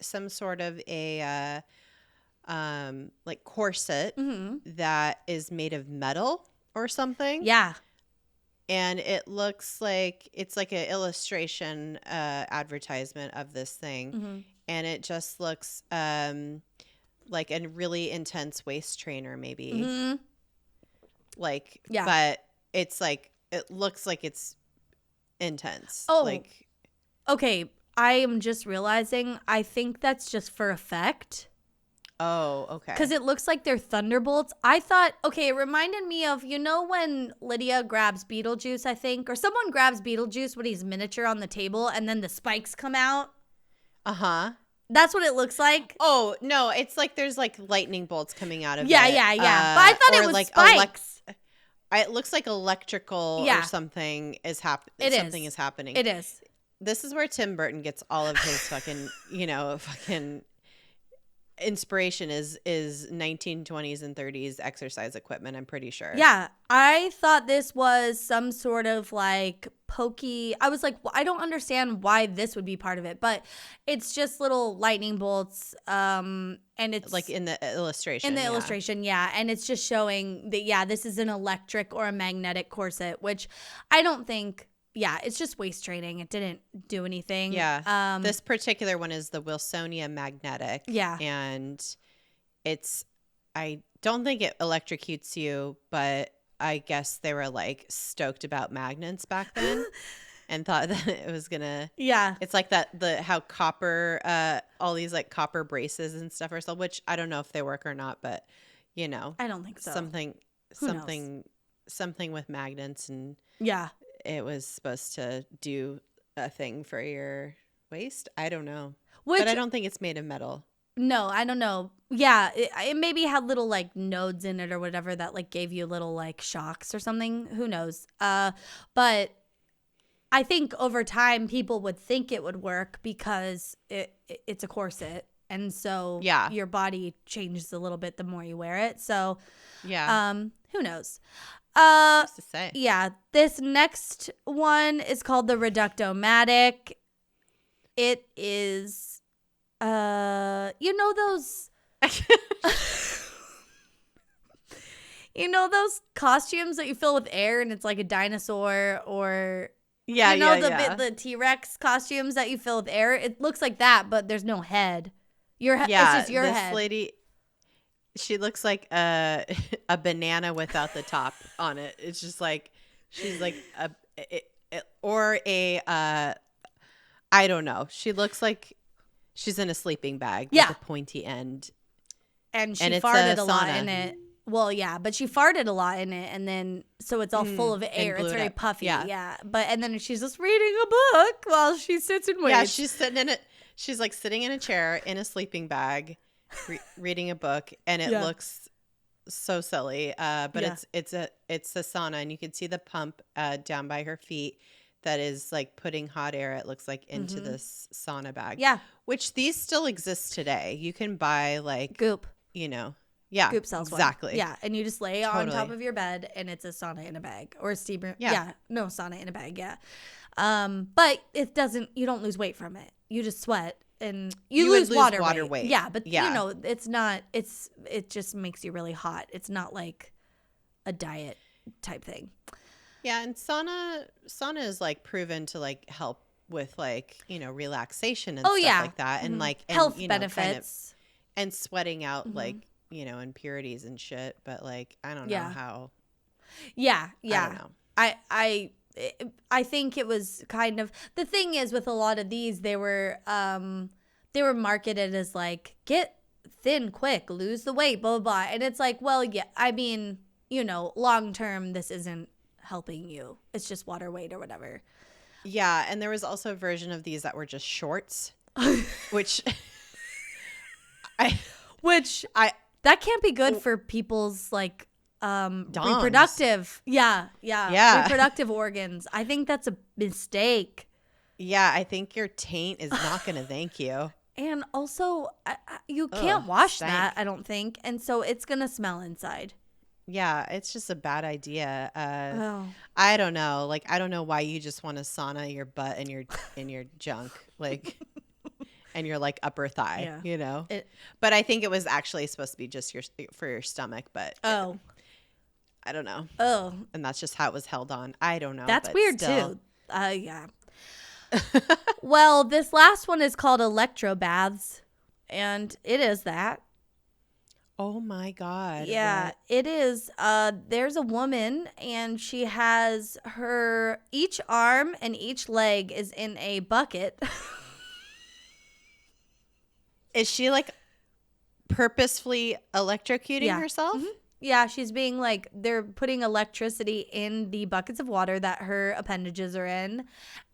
some sort of a like corset that is made of metal or something. Yeah. And it looks like it's like an illustration advertisement of this thing. And it just looks like a really intense waist trainer maybe. Like, but it's like, it looks like it's intense. Oh, like, okay. I am just realizing I think that's just for effect. Oh, okay. Because it looks like they're thunderbolts. I thought, it reminded me of, when Lydia grabs Beetlejuice, I think, or someone grabs Beetlejuice when he's miniature on the table and then the spikes come out. That's what it looks like. Oh, no, it's like there's like lightning bolts coming out of it. Yeah. But I thought it was like spikes. It looks like electrical or something is happening. Something is happening. It is. This is where Tim Burton gets all of his fucking, fucking inspiration is 1920s and 30s exercise equipment, I'm pretty sure. Yeah. I thought this was some sort of like pokey. I was like, I don't understand why this would be part of it, but it's just little lightning bolts. And it's like in the illustration. Illustration, yeah. And it's just showing that, this is an electric or a magnetic corset, which I don't think. Yeah, it's just waist training. It didn't do anything. Yeah. This particular one is the Wilsonia Magnetic. Yeah. And I don't think it electrocutes you, but I guess they were like stoked about magnets back then and thought that it was going to. Yeah. It's like how copper, all these like copper braces and stuff are sold, which I don't know if they work or not, but I don't think so. Something with magnets and. Yeah. It was supposed to do a thing for your waist. I don't know. But I don't think it's made of metal. No, I don't know. Yeah, it maybe had little like nodes in it or whatever that like gave you little like shocks or something. Who knows? But I think over time people would think it would work because it's a corset. And so your body changes a little bit the more you wear it. So who knows? To say. Yeah, this next one is called the Reductomatic. It is, those, You know those costumes that you fill with air and it's like a dinosaur, or the T-Rex costumes that you fill with air? It looks like that, but there's no head. It's just your head. This lady, she looks like a banana without the top on it. It's just like she's like I don't know. She looks like she's in a sleeping bag with a pointy end. And she farted a lot in it. Well, yeah, but she farted a lot in it, and then so it's all full of air. It's very puffy. Yeah. And then she's just reading a book while she sits and waits. Yeah, she's sitting in it. She's like sitting in a chair in a sleeping bag, reading a book, and it looks so silly. But it's a sauna, and you can see the pump down by her feet that is like putting hot air. It looks like into this sauna bag. Yeah, which these still exist today. You can buy like Goop. Yeah, Goop sells exactly. One. Yeah, and you just lay on top of your bed, and it's a sauna in a bag or a steamer. Yeah, no, sauna in a bag. Yeah, but it doesn't. You don't lose weight from it. You just sweat and you lose water weight. Yeah, but it's not. It just makes you really hot. It's not like a diet type thing. Yeah, and sauna is like proven to like help with like relaxation and stuff like that, and like health benefits. Kind of, and sweating out like impurities and shit, but like I don't know how. Yeah. I don't know. I think it was kind of the thing is with a lot of these they were marketed as like get thin quick, lose the weight, blah blah blah, and it's like, well, yeah, I mean, long term this isn't helping you. It's just water weight or whatever. Yeah, and there was also a version of these that were just shorts, which that can't be good for people's like reproductive reproductive organs. I think that's a mistake. Yeah, I think your taint is not going to thank you. And also you can't wash that, I don't think, and so it's going to smell inside. Yeah, it's just a bad idea. I don't know. Like I don't know why you just want to sauna your butt and your junk like and your like upper thigh, But I think it was actually supposed to be just for your stomach, but I don't know. Oh. And that's just how it was held on. I don't know. That's weird too. Yeah. Well, this last one is called electrobaths, and it is that. Oh my God. Yeah, it is. There's a woman, and she has each arm and each leg is in a bucket. Is she like purposefully electrocuting herself? Mm-hmm. Yeah, she's being like, they're putting electricity in the buckets of water that her appendages are in.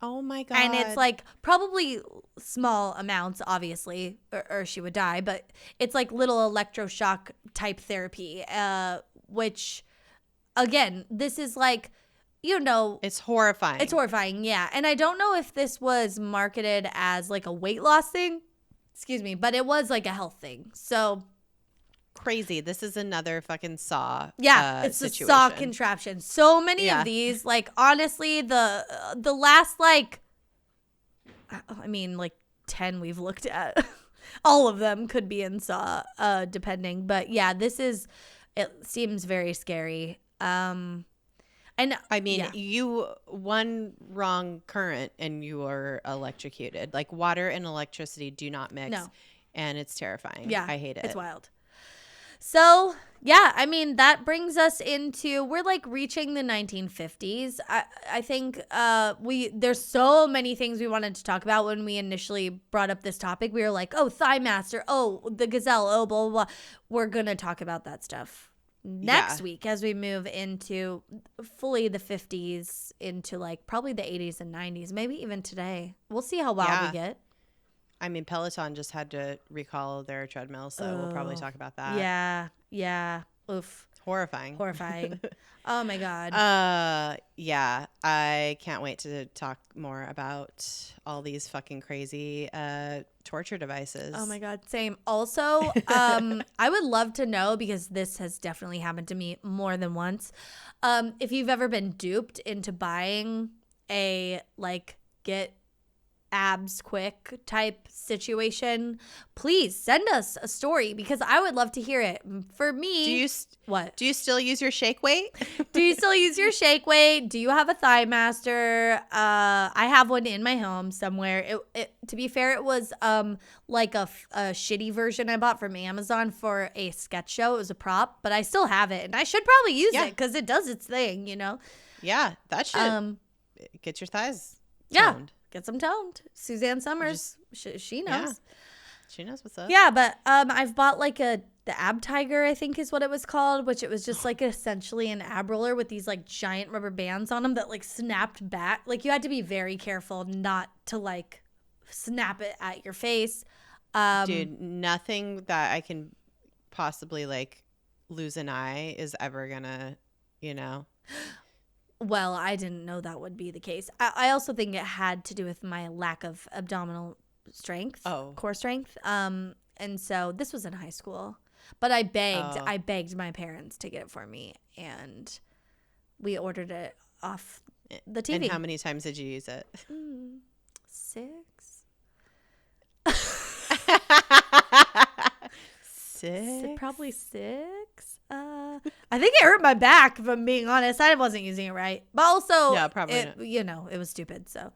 Oh my God. And it's like probably small amounts, obviously, or she would die, but it's like little electroshock type therapy, which, again, this is like, it's horrifying. It's horrifying, yeah. And I don't know if this was marketed as like a weight loss thing. Excuse me, but it was like a health thing. So crazy. This is another fucking Saw. Yeah, it's situation. A Saw contraption. So many of these, like honestly, the last like 10 we've looked at, all of them could be in Saw, depending. But yeah, it seems very scary. And I mean, you one wrong current and you are electrocuted. Like water and electricity do not mix. No. And it's terrifying. Yeah. I hate it. It's wild. So, yeah, I mean, that brings us into, we're like reaching the 1950s. I think there's so many things we wanted to talk about when we initially brought up this topic. We were like, oh, Thigh Master, oh, the Gazelle, oh, blah, blah, blah. We're going to talk about that stuff next week as we move into fully the 50s into like probably the 80s and 90s, maybe even today. We'll see how wild we get. I mean, Peloton just had to recall their treadmill, so we'll probably talk about that. Yeah. Oof. Horrifying. Oh my God. Yeah. I can't wait to talk more about all these fucking crazy torture devices. Oh my God. Same. Also, I would love to know, because this has definitely happened to me more than once, if you've ever been duped into buying a like get abs quick type situation, please send us a story because I would love to hear it. For me, what? Do you still use your shake weight? Do you still use your shake weight? Do you have a Thigh Master? I have one in my home somewhere. To be fair, it was like a shitty version I bought from Amazon for a sketch show. It was a prop, but I still have it, and I should probably use it because it does its thing, you know. Yeah, that should get your thighs toned. Yeah, get them toned. Suzanne Summers, she knows. Yeah. She knows what's up. Yeah, but I've bought like the Ab Tiger, I think is what it was called, which it was just like essentially an ab roller with these like giant rubber bands on them that like snapped back. Like you had to be very careful not to like snap it at your face. Dude, nothing that I can possibly like lose an eye is ever gonna, you know. Well, I didn't know that would be the case. I also think it had to do with my lack of abdominal strength, core strength. And so this was in high school, but I begged my parents to get it for me, and we ordered it off the TV. And how many times did you use it? 6. 6? Probably 6. I think it hurt my back, if I'm being honest. I wasn't using it right, but also, yeah, probably not. You know, it was stupid. So,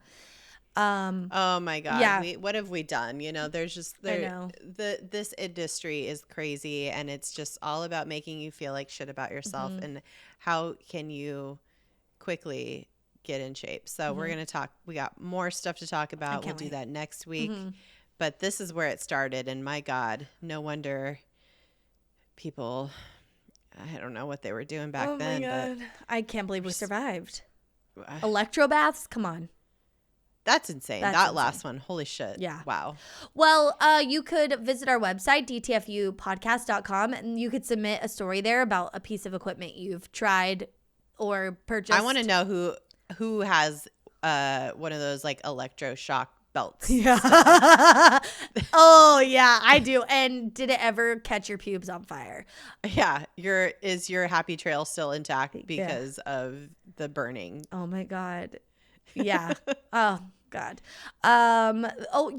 oh my god, yeah. What have we done? You know, there's just I know. This industry is crazy, and it's just all about making you feel like shit about yourself, and how can you quickly get in shape. So we're gonna talk. We got more stuff to talk about. We'll do that next week. But this is where it started, and my god, no wonder people. I don't know what they were doing back then. Oh my god, I can't believe we survived. Electro baths, come on. That's insane. That last one, holy shit. Yeah. Wow. Well, you could visit our website, DTFUpodcast.com, and you could submit a story there about a piece of equipment you've tried or purchased. I want to know who has one of those like electroshock belts. Yeah. Oh yeah, I do. And did it ever catch your pubes on fire? Yeah. Is your happy trail still intact because of the burning? Oh my god. Yeah. Oh god.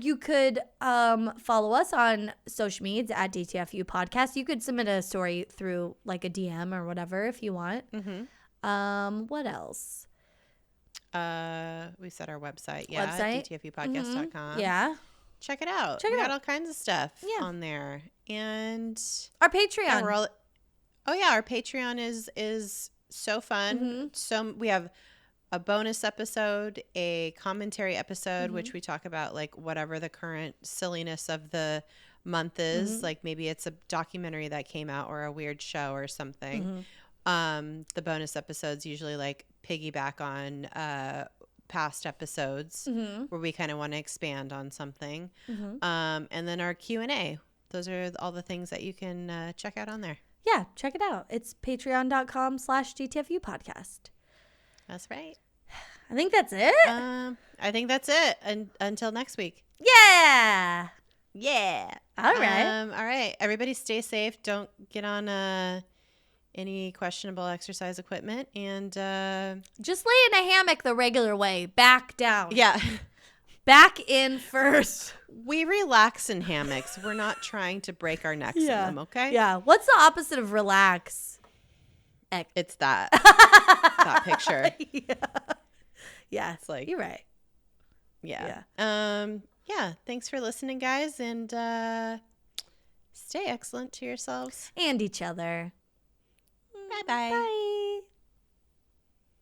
You could follow us on social media at DTFU podcast. You could submit a story through like a DM or whatever if you want. What else? We said our website. Yeah. DTFUpodcast.com. Yeah. Check it out. We got all kinds of stuff on there. And our Patreon. Our Patreon is so fun. So we have a bonus episode, a commentary episode, which we talk about like whatever the current silliness of the month is. Like maybe it's a documentary that came out or a weird show or something. The bonus episodes usually like piggyback on past episodes where we kind of want to expand on something. And then our Q&A. Those are all the things that you can check out on there. Yeah, check it out. It's patreon.com/DTFU podcast. That's right. I think that's it. I think that's it. Until next week. Yeah. Yeah. All right. All right. Everybody stay safe. Don't get on any questionable exercise equipment. And just lay in a hammock the regular way. Back down. Yeah. Back in first. We relax in hammocks. We're not trying to break our necks in them, okay? Yeah. What's the opposite of relax? It's that picture. Yeah. It's like, you're right. Yeah. Thanks for listening, guys, and stay excellent to yourselves and each other. Bye-bye. Bye.